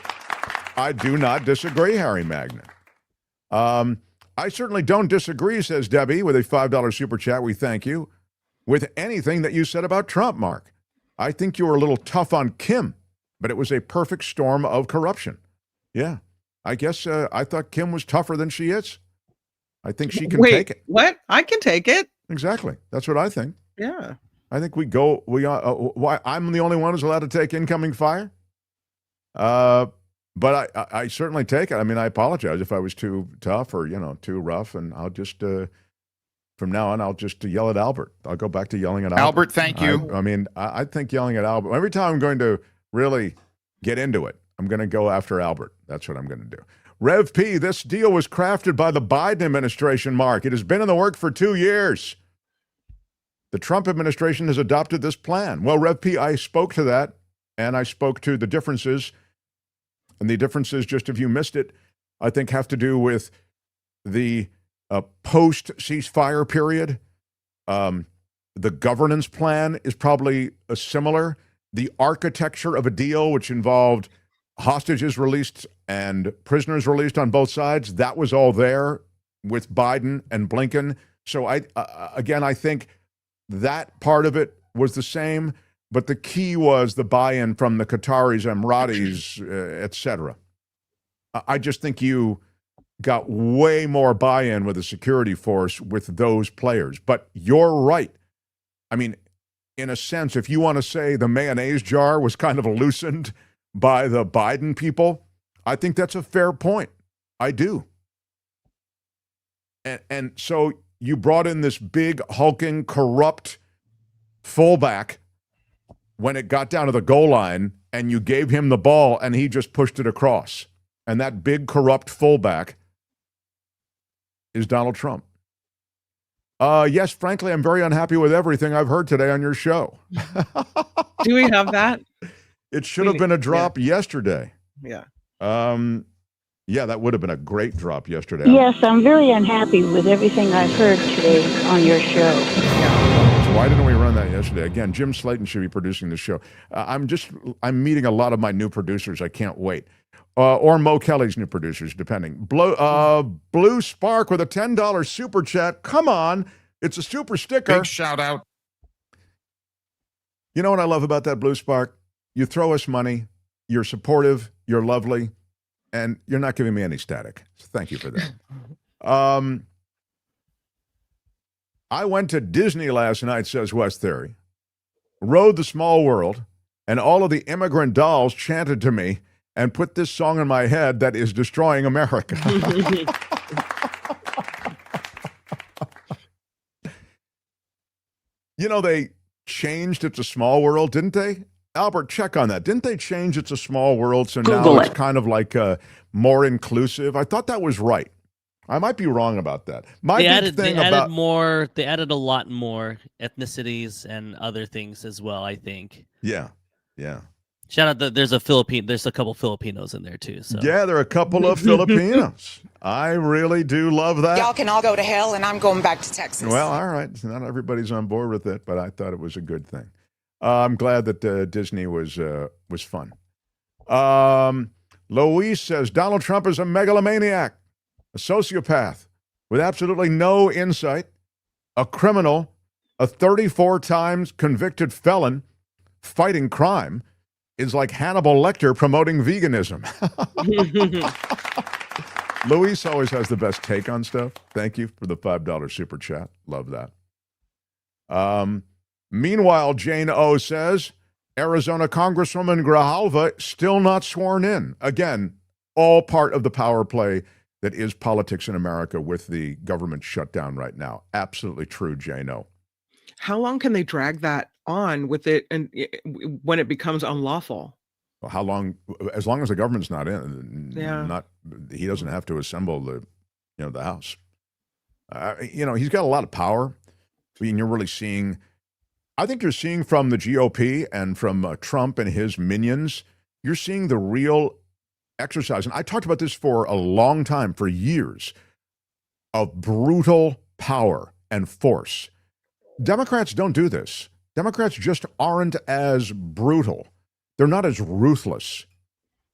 I do not disagree, Harry Magnet. I certainly don't disagree, says Debbie, with a $5 super chat. We thank you. With anything that you said about Trump, Mark. I think you were a little tough on Kim, but it was a perfect storm of corruption. Yeah. I guess I thought Kim was tougher than she is. I think she can take it. What? I can take it. Exactly. That's what I think. Yeah. I think why I'm the only one who's allowed to take incoming fire. But I certainly take it. I mean, I apologize if I was too tough or, too rough. And I'll just, from now on, I'll just yell at Albert. I'll go back to yelling at Albert. Albert, thank you. I think yelling at Albert, every time I'm going to really get into it, I'm going to go after Albert. That's what I'm going to do. Rev P, this deal was crafted by the Biden administration, Mark. It has been in the work for 2 years. The Trump administration has adopted this plan. Well, Rev P, I spoke to that, and I spoke to the differences. And the differences, just if you missed it, I think have to do with the post-ceasefire period. The governance plan is probably similar. The architecture of a deal, which involved hostages released and prisoners released on both sides, that was all there with Biden and Blinken. So I think that part of it was the same, but the key was the buy-in from the Qataris, Emiratis, et cetera. I just think you got way more buy-in with the security force with those players. But you're right. I mean, in a sense, if you want to say the mayonnaise jar was kind of loosened by the Biden people, I think that's a fair point. I do. And so you brought in this big, hulking, corrupt fullback when it got down to the goal line, and you gave him the ball, and he just pushed it across. And that big, corrupt fullback is Donald Trump. Yes, frankly, I'm very unhappy with everything I've heard today on your show. Do we have that? It should have been a drop yesterday. Yeah. Yeah, that would have been a great drop yesterday. Yes, I'm very unhappy with everything I've heard today on your show. So why didn't we run that yesterday? Again, Jim Slayton should be producing the show. I'm meeting a lot of my new producers. I can't wait. Or Mo Kelly's new producers, depending. Blue Spark with a $10 super chat. Come on. It's a super sticker. Big shout out. You know what I love about that, Blue Spark? You throw us money. You're supportive. You're lovely. And you're not giving me any static. So thank you for that. I went to Disney last night, says West Theory. Rode the Small World. And all of the immigrant dolls chanted to me and put this song in my head that is destroying America. They changed It's a Small World, didn't they? Albert, check on that. Didn't they change It's a Small World so now it's kind of like more inclusive? I thought that was right. I might be wrong about that. They added a lot more ethnicities and other things as well, I think. Yeah. Shout out there's a couple Filipinos in there too. So yeah, there are a couple of Filipinos. I really do love that. Y'all can all go to hell, and I'm going back to Texas. Well, all right. Not everybody's on board with it, but I thought it was a good thing. I'm glad that Disney was fun. Louise says Donald Trump is a megalomaniac, a sociopath with absolutely no insight, a criminal, a 34 times convicted felon fighting crime. Is like Hannibal Lecter promoting veganism. Luis always has the best take on stuff. Thank you for the $5 super chat. Love that. Meanwhile, Jane O says, Arizona Congresswoman Grijalva still not sworn in. Again, all part of the power play that is politics in America with the government shutdown right now. Absolutely true, Jane O. How long can they drag that on with it and when it becomes unlawful? Well, how long? As long as the government's not in, he doesn't have to assemble the House. He's got a lot of power. I mean, you're really seeing. I think you're seeing from the GOP and from Trump and his minions. You're seeing the real exercise, and I talked about this for a long time, for years, of brutal power and force. Democrats don't do this. Democrats just aren't as brutal. they're not as ruthless.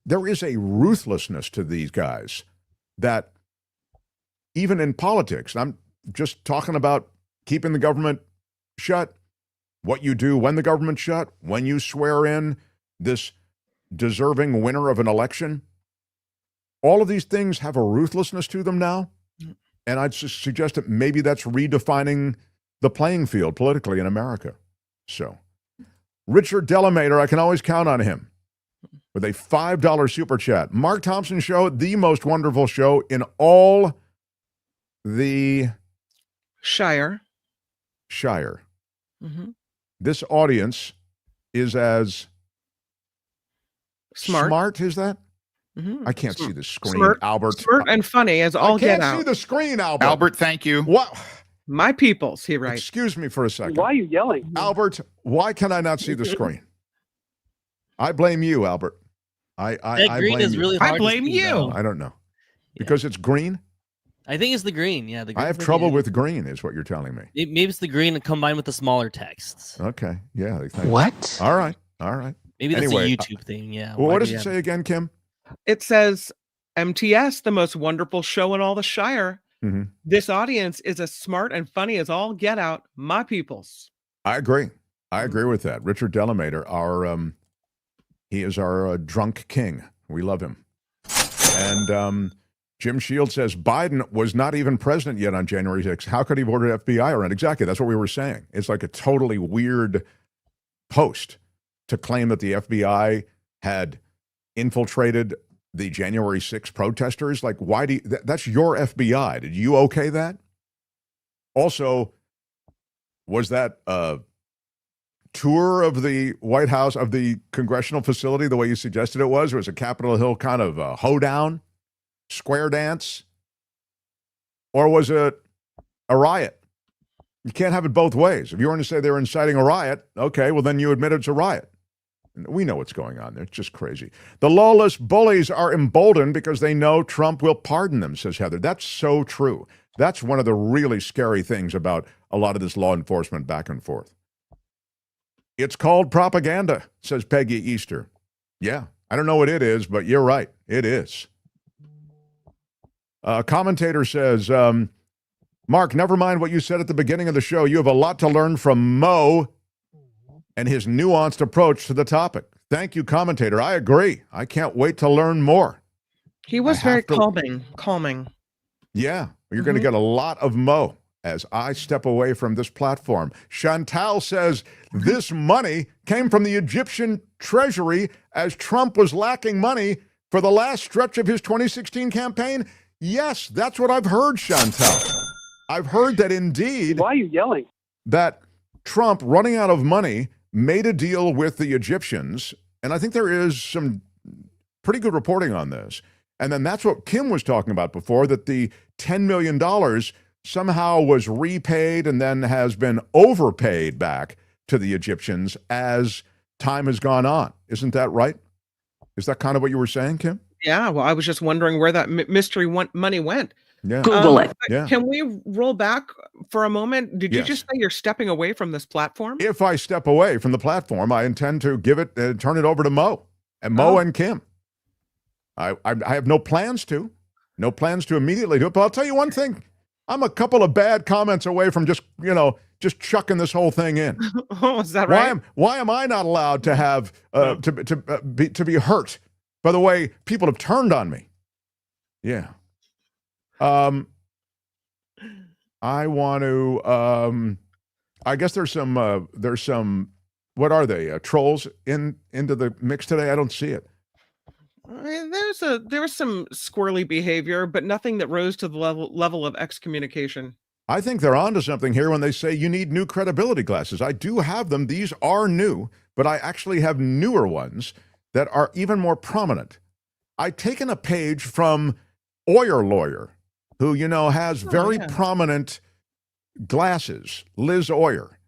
There is a ruthlessness to these guys that even in politics, I'm just talking about keeping the government shut, what you do when the government's shut, when you swear in this deserving winner of an election. All of these things have a ruthlessness to them now. And I'd suggest that maybe that's redefining the playing field politically in America. So, Richard Delamater, I can always count on him with a $5 super chat. Mark Thompson Show, the most wonderful show in all the Shire. Mm-hmm. This audience is as smart as that? Mm-hmm. I can't see the screen, Albert. Smart and funny as all get out. I can't see the screen, Albert. Albert, thank you. What? My peoples, he writes. Excuse me for a second. Why are you yelling? Albert, why can I not see the screen? I blame you, Albert. I green blame is you. really hard. I blame you. Though. I don't know. Because it's green? I think it's the green. Yeah, the green. I have trouble with green, is what you're telling me. Maybe it's the green combined with the smaller texts. Okay. Yeah. What? All right. Maybe that's Anyway, a YouTube thing. Yeah. Well, what does it say again, Kim? It says MTS, the most wonderful show in all the Shire. Mm-hmm. This audience is as smart and funny as all get out. My peoples. I agree with that. Richard Delamater, he is our drunk king. We love him. And Jim Shields says Biden was not even president yet on January 6th. How could he have ordered FBI around? Exactly. That's what we were saying. It's like a totally weird post to claim that the FBI had infiltrated the January 6th protesters. Like, why do you, that's your FBI. Did you okay that? Also, was that a tour of the White House, of the congressional facility, the way you suggested it was? Or was it Capitol Hill kind of a hoedown, square dance? Or was it a riot? You can't have it both ways. If you were going to say they were inciting a riot, okay, well, then you admit it's a riot. We know what's going on there. It's just crazy. The lawless bullies are emboldened because they know Trump will pardon them, says Heather. That's so true. That's one of the really scary things about a lot of this law enforcement back and forth. It's called propaganda, says Peggy Easter. Yeah, I don't know what it is, but you're right. It is. A commentator says, Mark, never mind what you said at the beginning of the show. You have a lot to learn from Mo and his nuanced approach to the topic. Thank you, commentator. I agree. I can't wait to learn more. He was very calming. Yeah, you're going to get a lot of Mo as I step away from this platform. Chantal says this money came from the Egyptian treasury as Trump was lacking money for the last stretch of his 2016 campaign. Yes, that's what I've heard, Chantal. I've heard that indeed. Why are you yelling? That Trump, running out of money, made a deal with the Egyptians, and I think there is some pretty good reporting on this. And then that's what Kim was talking about before, that the $10 million somehow was repaid and then has been overpaid back to the Egyptians as time has gone on. Isn't that right? Is that kind of what you were saying, Kim? Yeah, well, I was just wondering where that mystery money went. Yeah. Google it. Yeah. Can we roll back for a moment? Did you just say you're stepping away from this platform? If I step away from the platform, I intend to give it, turn it over to Mo and Kim. I have no plans to immediately do it. But I'll tell you one thing: I'm a couple of bad comments away from just chucking this whole thing in. Oh, is that right? Why am I not allowed to have to be hurt by the way people have turned on me? Yeah. I want to. I guess there's some. What are they? Trolls into the mix today? I don't see it. There was some squirrely behavior, but nothing that rose to the level of excommunication. I think they're onto something here when they say you need new credibility glasses. I do have them. These are new, but I actually have newer ones that are even more prominent. I've taken a page from Oyer Lawyer, who, has very prominent glasses, Liz Oyer.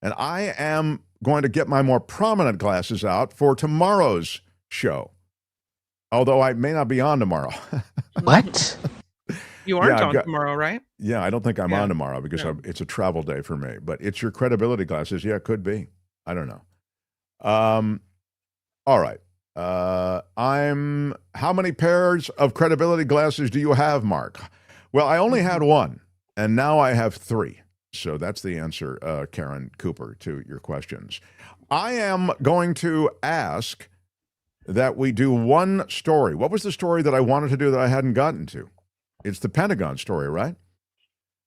And I am going to get my more prominent glasses out for tomorrow's show. Although I may not be on tomorrow. What? You aren't on tomorrow, right? Yeah, I don't think I'm on tomorrow because it's a travel day for me. But it's your credibility glasses. Yeah, it could be. I don't know. All right. How many pairs of credibility glasses do you have, Mark? Well, I only had one, and now I have three. So that's the answer, Karen Cooper, to your questions. I am going to ask that we do one story. What was the story that I wanted to do that I hadn't gotten to? It's the Pentagon story, right?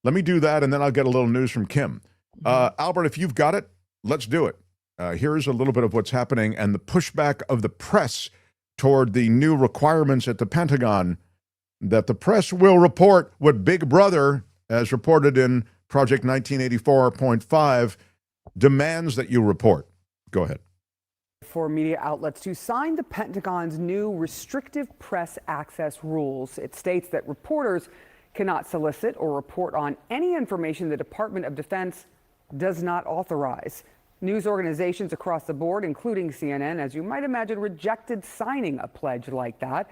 Let me do that, and then I'll get a little news from Kim. Albert, if you've got it, let's do it. Here's a little bit of what's happening and the pushback of the press toward the new requirements at the Pentagon that the press will report what Big Brother, as reported in Project 1984.5, demands that you report. Go ahead. For media outlets to sign the Pentagon's new restrictive press access rules. It states that reporters cannot solicit or report on any information the Department of Defense does not authorize. News organizations across the board, including CNN, as you might imagine, rejected signing a pledge like that.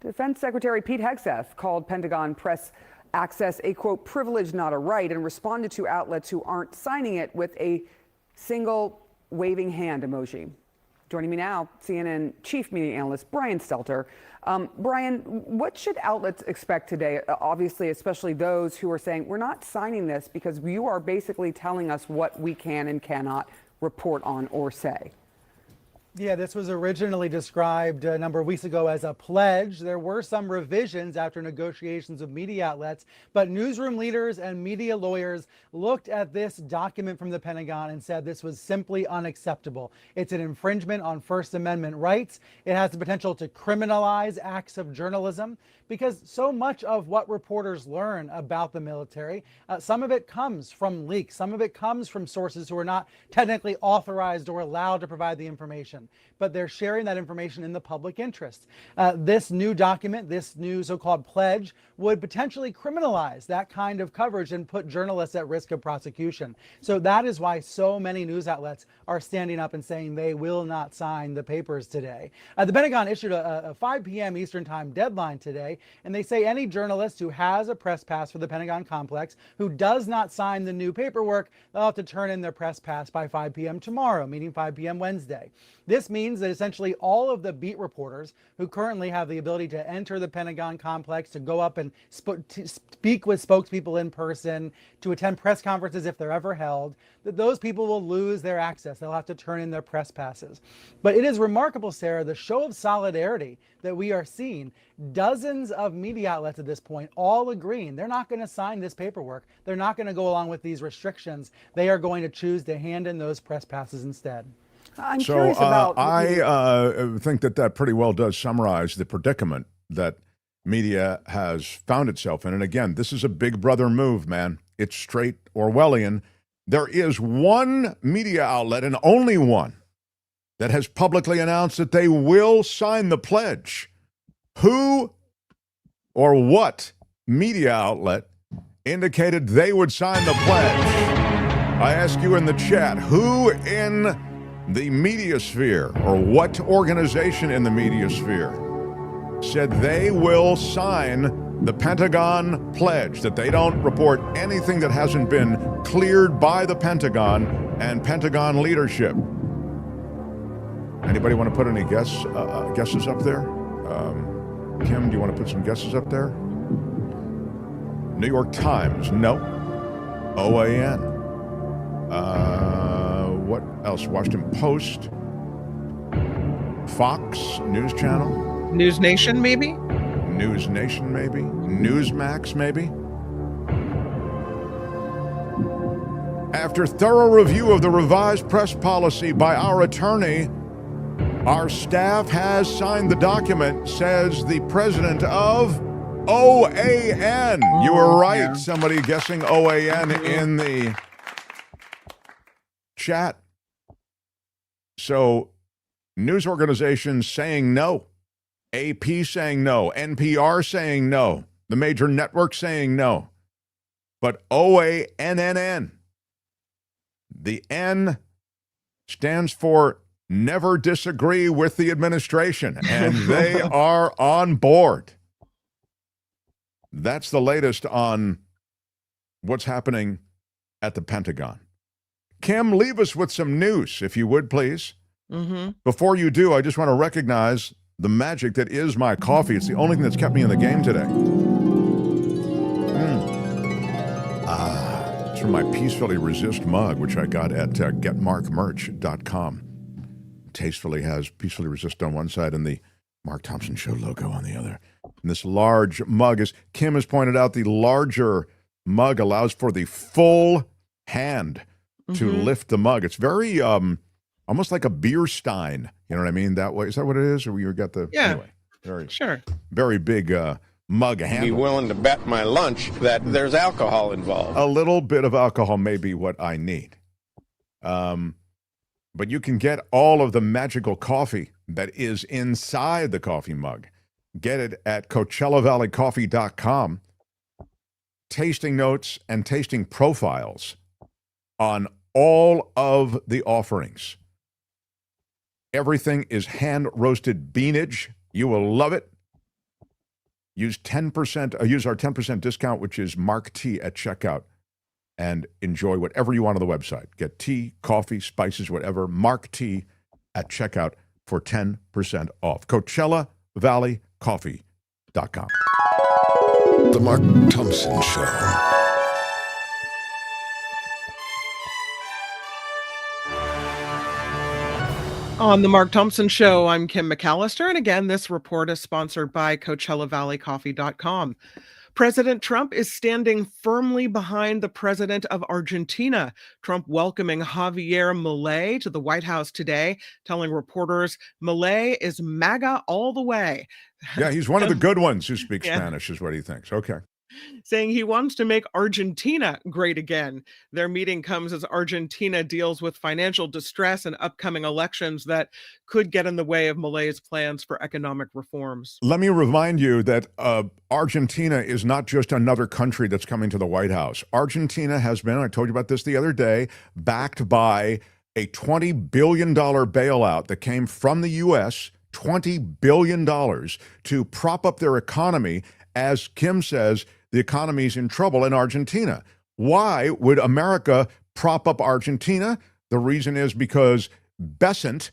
Defense Secretary Pete Hegseth called Pentagon press access a, quote, privilege, not a right, and responded to outlets who aren't signing it with a single waving hand emoji. Joining me now, CNN chief media analyst Brian Stelter. Brian, what should outlets expect today? Obviously, especially those who are saying, we're not signing this because you are basically telling us what we can and cannot report on or say. Yeah, this was originally described a number of weeks ago as a pledge. There were some revisions after negotiations with media outlets, but newsroom leaders and media lawyers looked at this document from the Pentagon and said this was simply unacceptable. It's an infringement on First Amendment rights. It has the potential to criminalize acts of journalism because so much of what reporters learn about the military, some of it comes from leaks. Some of it comes from sources who are not technically authorized or allowed to provide the information, but they're sharing that information in the public interest. This new document, this new so-called pledge, would potentially criminalize that kind of coverage and put journalists at risk of prosecution. So that is why so many news outlets are standing up and saying they will not sign the papers today. The Pentagon issued a 5 p.m. Eastern Time deadline today, and they say any journalist who has a press pass for the Pentagon complex who does not sign the new paperwork, they'll have to turn in their press pass by 5 p.m. tomorrow, meaning 5 p.m. Wednesday. This means that essentially all of the beat reporters who currently have the ability to enter the Pentagon complex, to go up and speak with spokespeople in person, to attend press conferences if they're ever held, that those people will lose their access. They'll have to turn in their press passes. But it is remarkable, Sarah, the show of solidarity that we are seeing. Dozens of media outlets at this point all agreeing they're not going to sign this paperwork. They're not going to go along with these restrictions. They are going to choose to hand in those press passes instead. I'm curious about. I think that pretty well does summarize the predicament that media has found itself in. And again, this is a Big Brother move, man. It's straight Orwellian. There is one media outlet, and only one, that has publicly announced that they will sign the pledge. Who or what media outlet indicated they would sign the pledge? I ask you in the chat, who in the media sphere, or what organization in the media sphere, said they will sign the Pentagon pledge, that they don't report anything that hasn't been cleared by the Pentagon and Pentagon leadership? Anybody want to put any guesses up there? Kim, do you want to put some guesses up there? New York Times, no. OAN. What else? Washington Post, Fox News Channel, News Nation, maybe? News Nation, maybe? Newsmax, maybe? After thorough review of the revised press policy by our attorney, our staff has signed the document, says the president of OAN. You were right. Yeah. Somebody guessing OAN in the chat. So, news organizations saying no, AP saying no, NPR saying no, the major networks saying no, but OANNN, the N stands for never disagree with the administration, and they are on board. That's the latest on what's happening at the Pentagon. Kim, leave us with some news, if you would, please. Before you do, I just want to recognize the magic that is my coffee. It's the only thing that's kept me in the game today. It's from my Peacefully Resist mug, which I got at getmarkmerch.com. Tastefully has Peacefully Resist on one side and the Mark Thompson Show logo on the other. And this large mug, as Kim has pointed out, the larger mug allows for the full hand to lift the mug. It's very almost like a beer stein. You know what I mean? That way. Is that what it is? Or you got the anyway? Very big mug handle. Be willing to bet my lunch that there's alcohol involved. A little bit of alcohol may be what I need. But you can get all of the magical coffee that is inside the coffee mug. Get it at CoachellaValleyCoffee.com. Tasting notes and tasting profiles on all of the offerings. Everything is hand-roasted beanage. You will love it. Use 10%. Use our 10% discount, which is Mark T at checkout, and enjoy whatever you want on the website. Get tea, coffee, spices, whatever. Mark T at checkout for 10% off. CoachellaValleyCoffee.com. The Mark Thompson Show. On the Mark Thompson Show, I'm Kim McAllister, and again, this report is sponsored by CoachellaValleyCoffee.com. President Trump is standing firmly behind the president of Argentina. Trump welcoming Javier Milei to the White House today, telling reporters Milei is MAGA all the way. Yeah, he's one of the good ones who speaks Spanish, is what he thinks. Okay. Saying he wants to make Argentina great again. Their meeting comes as Argentina deals with financial distress and upcoming elections that could get in the way of Milei's plans for economic reforms. Let me remind you that Argentina is not just another country that's coming to the White House. Argentina has been, I told you about this the other day, backed by a $20 billion bailout that came from the U.S., $20 billion to prop up their economy. As Kim says, the economy's in trouble in Argentina. Why would America prop up Argentina? The reason is because Besant,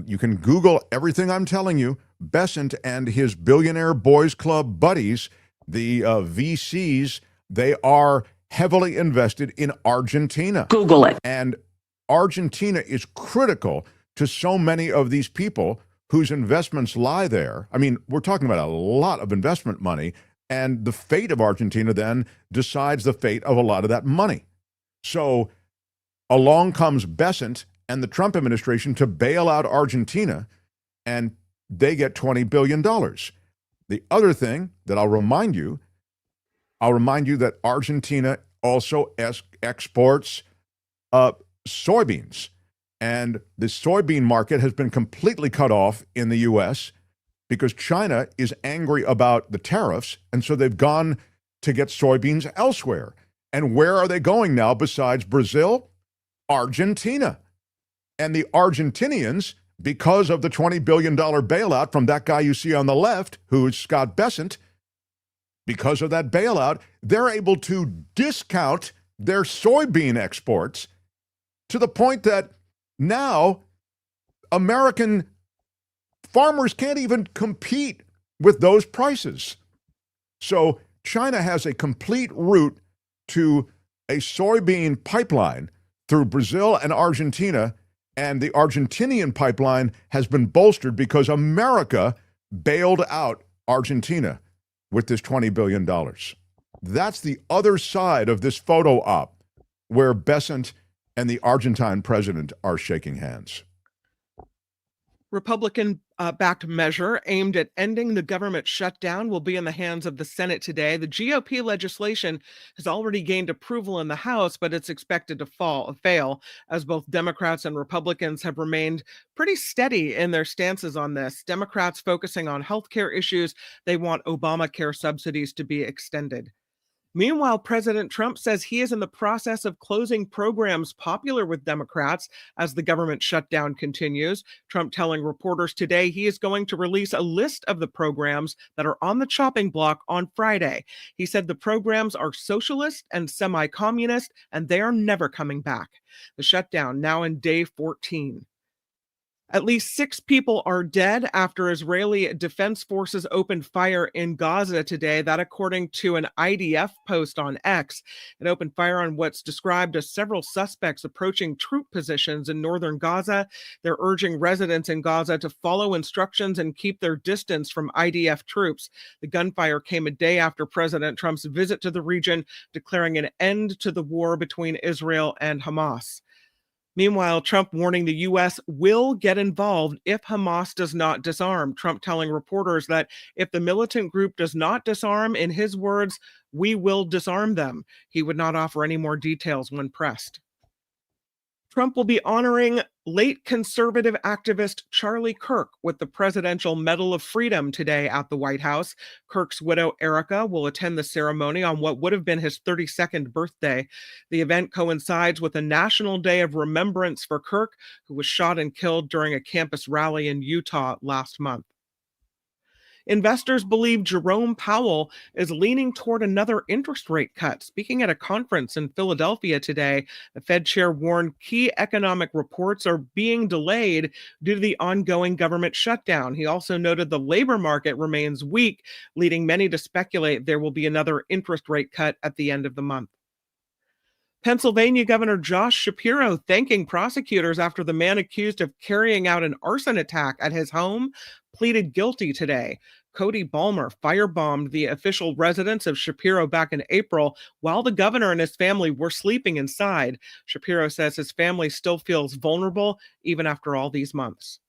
you can Google everything I'm telling you, Besant and his billionaire boys club buddies, the VCs, they are heavily invested in Argentina. Google it. And Argentina is critical to so many of these people whose investments lie there. I mean, we're talking about a lot of investment money, and the fate of Argentina then decides the fate of a lot of that money. So along comes Besant and the Trump administration to bail out Argentina, and they get $20 billion. The other thing that I'll remind you that Argentina also exports soybeans. And the soybean market has been completely cut off in the U.S. because China is angry about the tariffs, and so they've gone to get soybeans elsewhere. And where are they going now besides Brazil? Argentina. And the Argentinians, because of the $20 billion bailout from that guy you see on the left, who is Scott Bessent, because of that bailout, they're able to discount their soybean exports to the point that now American farmers can't even compete with those prices. So China has a complete route to a soybean pipeline through Brazil and Argentina, and the Argentinian pipeline has been bolstered because America bailed out Argentina with this $20 billion. That's the other side of this photo op where Besant and the Argentine president are shaking hands. Republican-backed measure aimed at ending the government shutdown will be in the hands of the Senate today. The GOP legislation has already gained approval in the House, but it's expected to fail, as both Democrats and Republicans have remained pretty steady in their stances on this. Democrats focusing on healthcare issues. They want Obamacare subsidies to be extended. Meanwhile, President Trump says he is in the process of closing programs popular with Democrats as the government shutdown continues. Trump telling reporters today he is going to release a list of the programs that are on the chopping block on Friday. He said the programs are socialist and semi-communist, and they are never coming back. The shutdown now in day 14. At least 6 people are dead after Israeli defense forces opened fire in Gaza today. That according to an IDF post on X. It opened fire on what's described as several suspects approaching troop positions in northern Gaza. They're urging residents in Gaza to follow instructions and keep their distance from IDF troops. The gunfire came a day after President Trump's visit to the region, declaring an end to the war between Israel and Hamas. Meanwhile, Trump warning the U.S. will get involved if Hamas does not disarm. Trump telling reporters that if the militant group does not disarm, in his words, we will disarm them. He would not offer any more details when pressed. Trump will be honoring late conservative activist Charlie Kirk with the Presidential Medal of Freedom today at the White House. Kirk's widow, Erica, will attend the ceremony on what would have been his 32nd birthday. The event coincides with a national day of remembrance for Kirk, who was shot and killed during a campus rally in Utah last month. Investors believe Jerome Powell is leaning toward another interest rate cut. Speaking at a conference in Philadelphia today, the Fed chair warned key economic reports are being delayed due to the ongoing government shutdown. He also noted the labor market remains weak, leading many to speculate there will be another interest rate cut at the end of the month. Pennsylvania Governor Josh Shapiro thanking prosecutors after the man accused of carrying out an arson attack at his home pleaded guilty today. Cody Balmer firebombed the official residence of Shapiro back in April while the governor and his family were sleeping inside. Shapiro says his family still feels vulnerable even after all these months.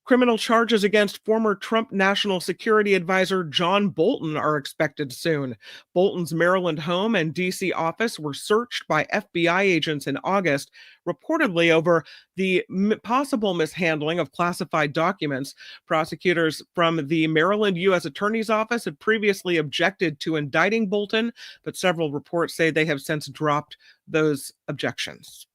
Criminal charges against former Trump National Security Advisor John Bolton are expected soon. Bolton's Maryland home and D.C. office were searched by FBI agents in August, reportedly over the possible mishandling of classified documents. Prosecutors from the Maryland U.S. Attorney's Office had previously objected to indicting Bolton, but several reports say they have since dropped those objections.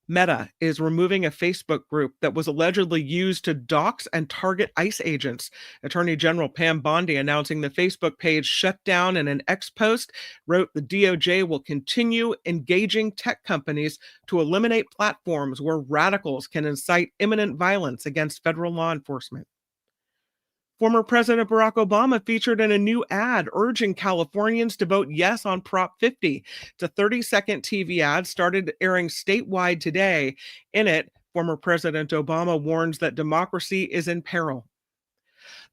Meta is removing a Facebook group that was allegedly used to dox and target ICE agents. Attorney General Pam Bondi announcing the Facebook page Shutdown in an X post wrote the DOJ will continue engaging tech companies to eliminate platforms where radicals can incite imminent violence against federal law enforcement. Former President Barack Obama featured in a new ad urging Californians to vote yes on Prop 50. It's a 30-second TV ad started airing statewide today. In it, former President Obama warns that democracy is in peril.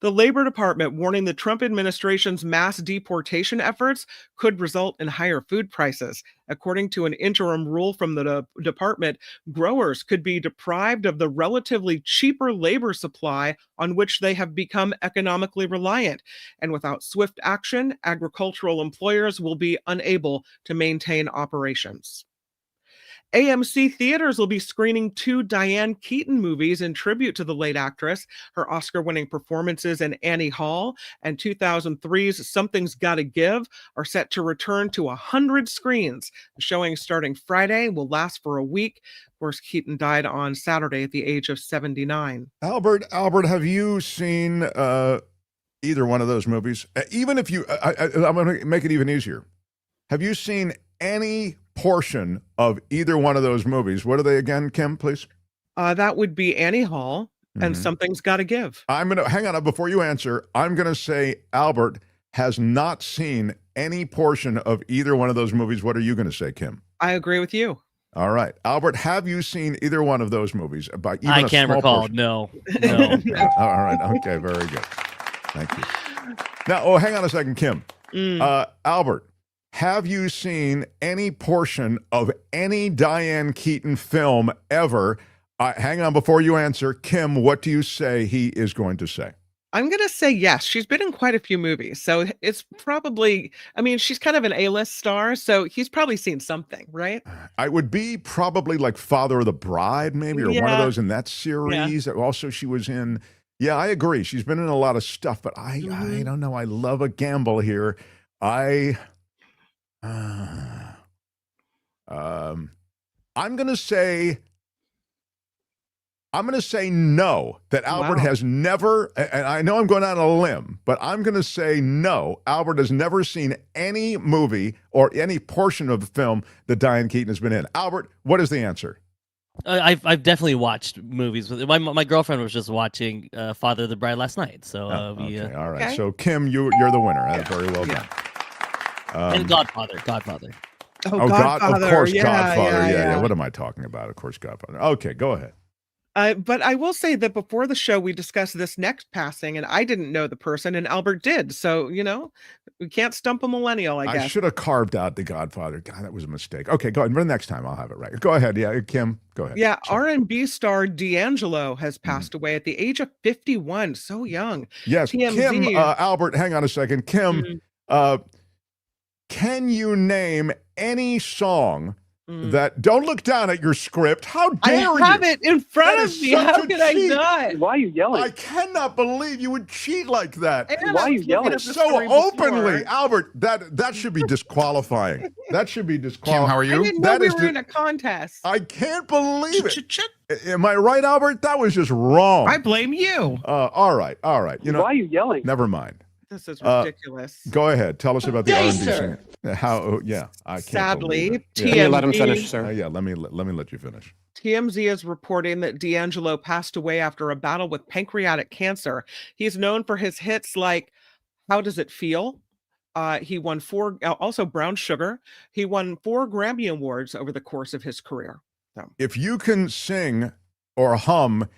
The Labor Department warning the Trump administration's mass deportation efforts could result in higher food prices. According to an interim rule from the department, growers could be deprived of the relatively cheaper labor supply on which they have become economically reliant. And without swift action, agricultural employers will be unable to maintain operations. AMC Theaters will be screening 2 Diane Keaton movies in tribute to the late actress. Her Oscar-winning performances in Annie Hall and 2003's Something's Gotta Give are set to return to 100 screens. The showing starting Friday will last for a week. Of course, Keaton died on Saturday at the age of 79. Albert, have you seen either one of those movies? Even if you, I'm going to make it even easier. Have you seen any portion of either one of those movies? What are they again, Kim, please? That would be Annie Hall and Something's Gotta Give. I'm going to, hang on, before you answer, I'm going to say Albert has not seen any portion of either one of those movies. What are you going to say, Kim? I agree with you. All right. Albert, have you seen either one of those movies? By even I a can't small recall. portion? No. All right. Okay, very good. Thank you. Now, hang on a second, Kim. Albert, have you seen any portion of any Diane Keaton film ever? Hang on before you answer. Kim, what do you say he is going to say? I'm going to say yes. She's been in quite a few movies. So it's probably, I mean, she's kind of an A-list star. So he's probably seen something, right? I would be probably like Father of the Bride, maybe, or one of those in that series. Also, she was in, I agree. She's been in a lot of stuff, but I don't know. I love a gamble here. I'm going to say no, that Albert has never, and I know I'm going out on a limb, but I'm going to say no, Albert has never seen any movie or any portion of the film that Diane Keaton has been in. Albert, what is the answer? I've definitely watched movies with my girlfriend was just watching Father of the Bride last night. So okay, all right. Okay. So Kim, you're the winner. That's very well done. and Godfather. Oh, Godfather. of course, Yeah, Godfather. yeah. Yeah. What am I talking about? Of course, Godfather. Okay, go ahead. But I will say that before the show, we discussed this next passing, and I didn't know the person, and Albert did. So, we can't stump a millennial, I I guess. should have carved out the Godfather. God, that was a mistake. Okay, go ahead. But next time I'll have it right. Go ahead. Yeah, Kim, go ahead. Yeah, R&B star D'Angelo has passed away at the age of 51. So young. Yes, TMZ. Kim, Albert, hang on a second. Kim, can you name any song that, don't look down at your script. How dare you? I have it in front That of is me. such How a could I cheat. not? Why are you yelling? I cannot believe you would cheat like that. And Why I are you was looking yelling? at the So story openly, before. Albert, that should be disqualifying. That should be disqualifying. Kim, how are I you? didn't know That we is were in a contest. I can't believe it. Am I right, Albert? That was just wrong. I blame you. All right. You know, Why are you yelling? never mind. This is ridiculous. Go ahead. Tell us about the R&B singer. How? Yeah, I can't. Sadly, believe it. TMZ, Yeah. Let him finish, sir. Yeah, let me let you finish. TMZ is reporting that D'Angelo passed away after a battle with pancreatic cancer. He's known for his hits like "How Does It Feel?" He won 4, also Brown Sugar. He won 4 Grammy Awards over the course of his career. So. If you can sing or hum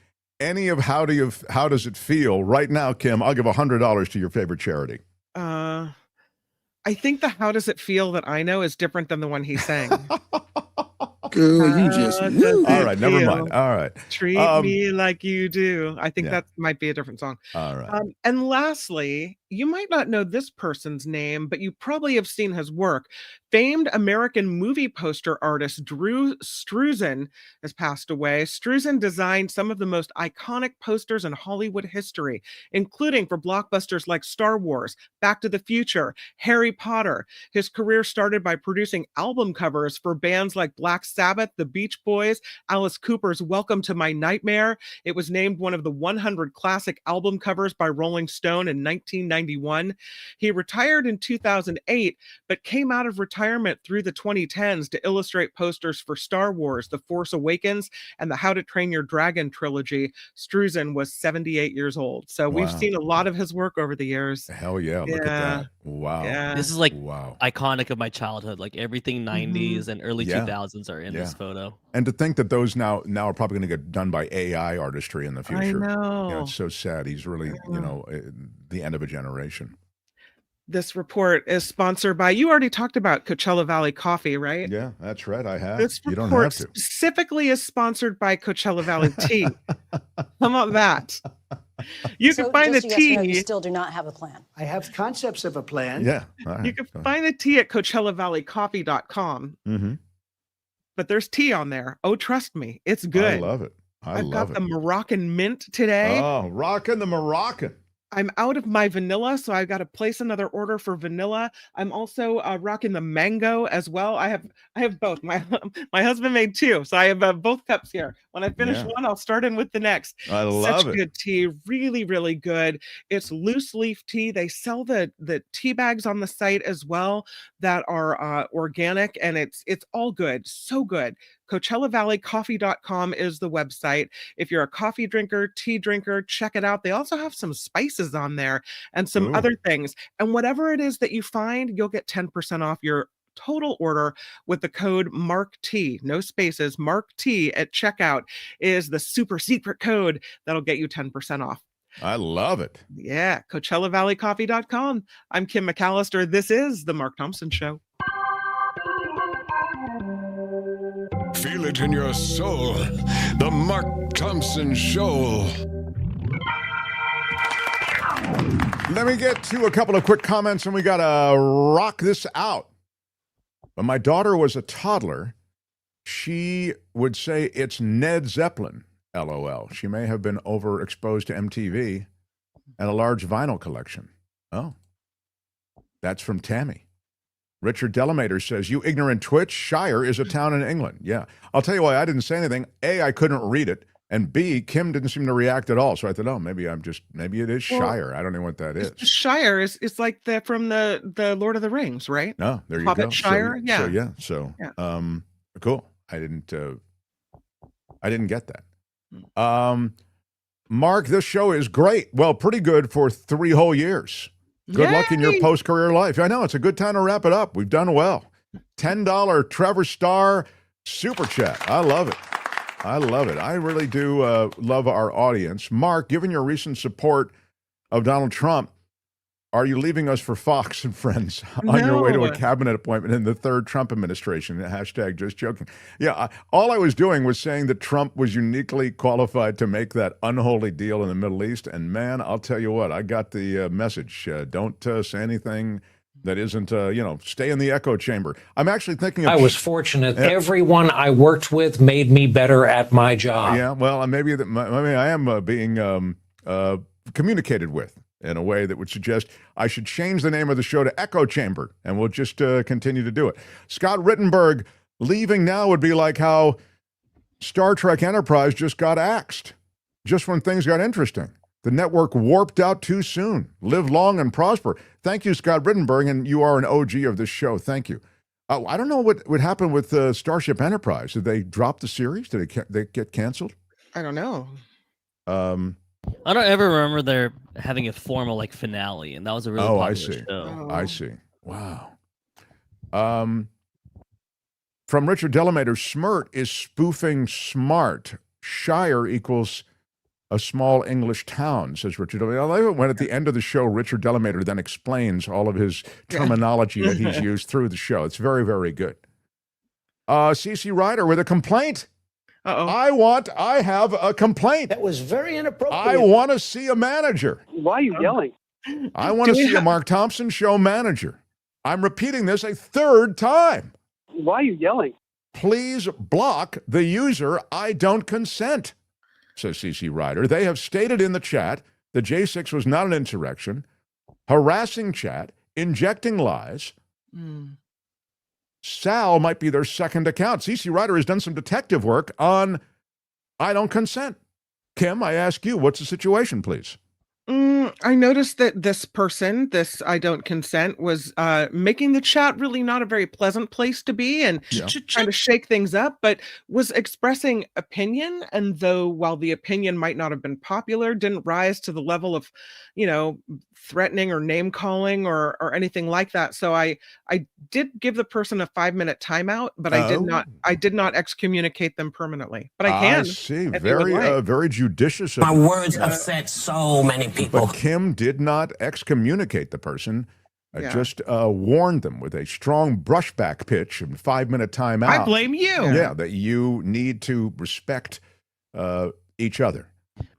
any of How Does It Feel right now, Kim, I'll give $100 to your favorite charity. I think the "How Does It Feel" that I know is different than the one he sang. Girl, you just. How does All it right, never feel? mind. All right. Treat me like you do. I think yeah. that might be a different song. All right. And lastly, you might not know this person's name, but you probably have seen his work. Famed American movie poster artist Drew Struzan has passed away. Struzan designed some of the most iconic posters in Hollywood history, including for blockbusters like Star Wars, Back to the Future, Harry Potter. His career started by producing album covers for bands like Black Sabbath, The Beach Boys, Alice Cooper's Welcome to My Nightmare. It was named one of the 100 classic album covers by Rolling Stone in 1991. He retired in 2008, but came out of retirement through the 2010s to illustrate posters for Star Wars, The Force Awakens, and the How to Train Your Dragon trilogy. Struzan was 78 years old. So we've Wow. seen a lot of his work over the years. Hell yeah. Look at that. Wow. Yeah. This is like Wow. iconic of my childhood. Like everything 90s and early Yeah. 2000s are in this photo. And to think that those now are probably going to get done by AI artistry in the future. I You know. know, it's so sad. He's really, the end of a generation. This report is sponsored by, you already talked about Coachella Valley Coffee, right? Yeah, that's right. I have. This You don't report have to. specifically is sponsored by Coachella Valley Tea. How about that? You can find the just so you guys know, tea. you still do not have a plan. I have concepts of a plan. Yeah. All right. You can find the tea at CoachellaValleyCoffee.com. Mm-hmm. But there's tea on there. Oh, trust me, it's good. I love it. I've got the Moroccan mint today. Oh, rocking the Moroccan. I'm out of my vanilla, so I've got to place another order for vanilla. I'm also rocking the mango as well. I have both. My husband made 2, so I have both cups here. When I finish one, I'll start in with the next. I love Such it. good tea, really, really good. It's loose leaf tea. They sell the tea bags on the site as well that are organic, and it's all good. So good. CoachellaValleyCoffee.com is the website. If you're a coffee drinker, tea drinker, check it out. They also have some spices on there and some other things. And whatever it is that you find, you'll get 10% off your total order with the code MARKT, no spaces. MARKT at checkout is the super secret code that'll get you 10% off. I love it. Yeah, CoachellaValleyCoffee.com. I'm Kim McAllister. This is the Mark Thompson Show. Feel it in your soul. The Mark Thompson Show. Let me get to a couple of quick comments and we got to rock this out. When my daughter was a toddler, she would say it's Ned Zeppelin, LOL. She may have been overexposed to MTV and a large vinyl collection. Oh, that's from Tammy. Richard Delamater says, you ignorant twitch, Shire is a town in England. Yeah. I'll tell you why I didn't say anything. A, I couldn't read it. And B, Kim didn't seem to react at all. So I thought, oh, maybe it is Shire. I don't know what that is. Shire is like from the Lord of the Rings, right? No, there you Hobbit go. Shire, So cool. I didn't I didn't get that. Mark, this show is great. Well, pretty good for 3 whole years. Good luck in your post-career life. I know, it's a good time to wrap it up. We've done well. $10 Trevor Starr Super Chat. I love it. I love it. I really do love our audience. Mark, given your recent support of Donald Trump, are you leaving us for Fox and Friends on your way to a cabinet appointment in the 3rd Trump administration? Hashtag just joking. Yeah, all I was doing was saying that Trump was uniquely qualified to make that unholy deal in the Middle East. And man, I'll tell you what, I got the message. Don't say anything that isn't, stay in the echo chamber. I'm actually thinking of... I was fortunate. Everyone I worked with made me better at my job. Yeah, well, maybe I am being communicated with in a way that would suggest I should change the name of the show to Echo Chamber, and we'll just continue to do it. Scott Rittenberg, leaving now would be like how Star Trek Enterprise just got axed, just when things got interesting. The network warped out too soon. Live long and prosper. Thank you, Scott Rittenberg, and you are an OG of this show. Thank you. I don't know what would happen with Starship Enterprise. Did they drop the series? Did they get canceled? I don't know. I don't ever remember there having a formal finale, and that was a really popular show. I see. Wow. From Richard Delamater, Smirt is spoofing smart. Shire equals a small English town, says Richard Delamater. I love it when at the end of the show, Richard Delamater then explains all of his terminology that he's used through the show. It's very, very good. CC Ryder with a complaint. I have a complaint. That was very inappropriate. I want to see a manager. Why are you yelling? I want to see a Mark Thompson Show manager. I'm repeating this a 3rd time. Why are you yelling? Please block the user. I don't consent, says CC Ryder. They have stated in the chat the J6 was not an insurrection, harassing chat, injecting lies. Sal might be their 2nd account. CC Ryder has done some detective work on I don't consent. Kim, I ask you, what's the situation, please? I noticed that this person, this I don't consent, was making the chat really not a very pleasant place to be and trying to shake things up, but was expressing opinion. And though while the opinion might not have been popular, didn't rise to the level of, threatening or name calling or anything like that. So I did give the person a 5-minute timeout, but I did not excommunicate them permanently. But I can. I see. Very judicious. My words upset so many people. But Kim did not excommunicate the person. Just warned them with a strong brushback pitch and 5-minute timeout. I blame you. Yeah, that you need to respect each other.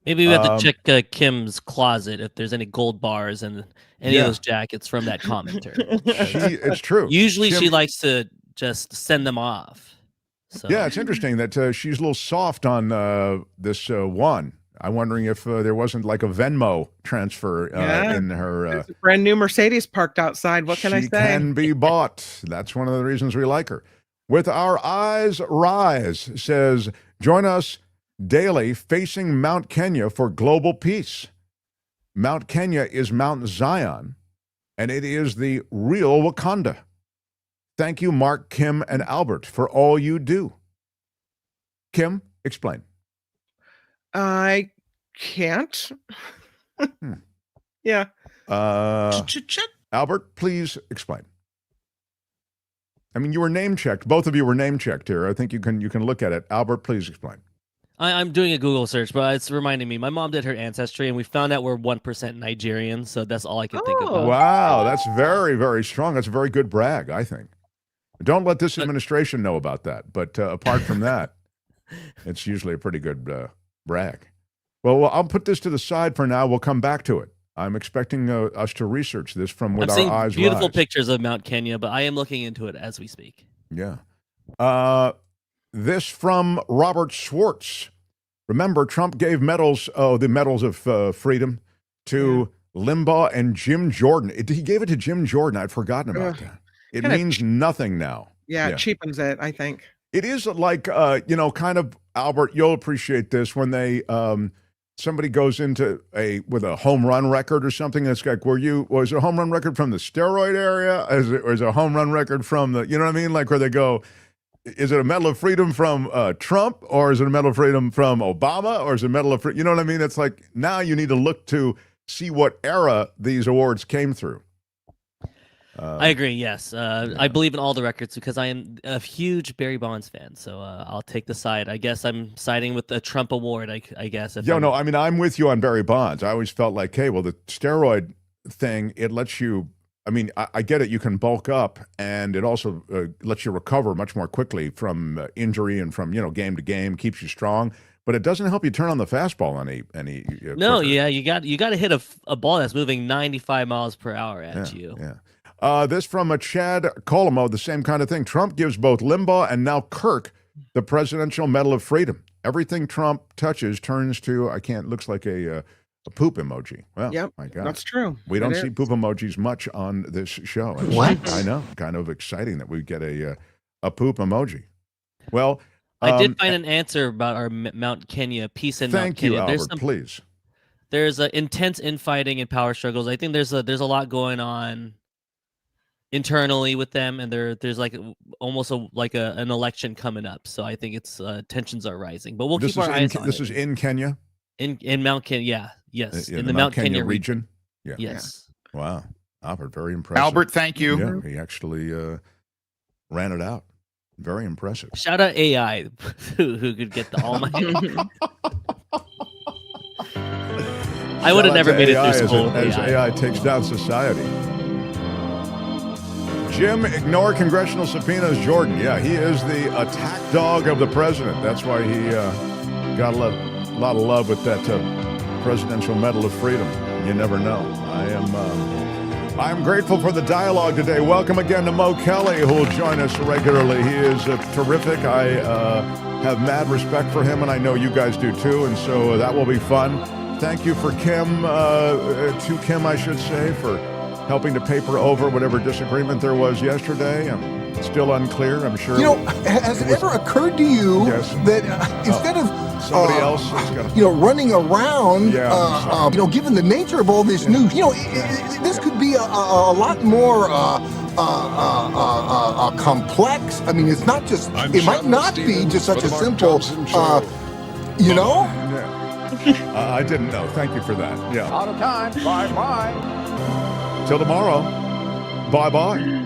Maybe we have to check Kim's closet if there's any gold bars and any of those jackets from that commenter. It's true. Usually she likes to just send them off. So. Yeah, it's interesting that she's a little soft on this one. I'm wondering if there wasn't like a Venmo transfer in her. There's a brand new Mercedes parked outside. What can I say? She can be bought. That's one of the reasons we like her. With our eyes rise, says, join us daily facing Mount Kenya for global peace. Mount Kenya is Mount Zion, and it is the real Wakanda. Thank you, Mark, Kim, and Albert, for all you do. Kim, explain. I can't. Yeah. Albert, please explain. I mean, you were name checked. Both of you were name checked here. I think you can look at it. Albert, please explain. I'm doing a Google search, but it's reminding me. My mom did her ancestry, and we found out we're 1% Nigerian, so that's all I can think about. Wow, that's very, very strong. That's a very good brag, I think. Don't let this administration know about that. But apart from that, it's usually a pretty good brag. Well, I'll put this to the side for now. We'll come back to it. I'm expecting us to research this with our eyes beautiful rise. Pictures of Mount Kenya, but I am looking into it as we speak. Yeah. This from Robert Schwartz. Remember, Trump gave the medals of freedom to Limbaugh and Jim Jordan. He gave it to Jim Jordan. I'd forgotten about that. It means nothing now. Yeah, it cheapens it, I think. It is like, kind of, Albert, you'll appreciate this, when they somebody goes into with a home run record or something. That's like, was it a home run record from the steroid area? Or is it a home run record from the, you know what I mean? Like where they go, is it a Medal of Freedom from Trump, or is it a Medal of Freedom from Obama, or is it a Medal of Freedom? You know what I mean? It's like now you need to look to see what era these awards came through. I agree. Yes, I believe in all the records because I am a huge Barry Bonds fan. So I'll take the side. I guess I'm siding with the Trump award. I guess. No. I mean, I'm with you on Barry Bonds. I always felt like, hey, well, the steroid thing, it lets you. I mean, I get it. You can bulk up, and it also lets you recover much more quickly from injury and from game to game. Keeps you strong, but it doesn't help you turn on the fastball any. No, quicker. yeah, you got to hit a ball that's moving 95 miles per hour at you. Yeah. This from a Chad Colombo, the same kind of thing. Trump gives both Limbaugh and now Kirk the Presidential Medal of Freedom. Everything Trump touches turns to, looks like a poop emoji. Well, yep, my God. That's true. We don't see poop emojis much on this show. What? I know. Kind of exciting that we get a poop emoji. Well, I did find an answer about our Mount Kenya peace in Mount Kenya. Thank you, Albert, please. There's intense infighting and power struggles. I think there's a lot going on internally with them, and there's like almost an election coming up. So I think it's tensions are rising. But we'll keep our eyes on it. This is in Kenya? In Mount Kenya, yeah. Yes. In the Mount Kenya region? Yeah. Yes. Yeah. Wow. Albert, very impressive. Albert, thank you. Yeah, he actually ran it out. Very impressive. Shout out AI who could get the almighty. I would have never made it through school. As AI takes down society. Jim, ignore congressional subpoenas. Jordan, yeah, he is the attack dog of the president. That's why he got a lot of love with that Presidential Medal of Freedom. You never know. I am grateful for the dialogue today. Welcome again to Mo Kelly, who will join us regularly. He is terrific. I have mad respect for him, and I know you guys do too, and so that will be fun. Thank you for Kim, to Kim, I should say, for helping to paper over whatever disagreement there was yesterday. I'm still unclear, I'm sure. Has it ever occurred to you that instead of somebody else is gonna... running around, given the nature of all this news, this could be a lot more complex. I mean, it's not just, it might not be just such a simple, I didn't know. Thank you for that. Yeah. Out of time. Bye-bye. Till tomorrow. Bye-bye.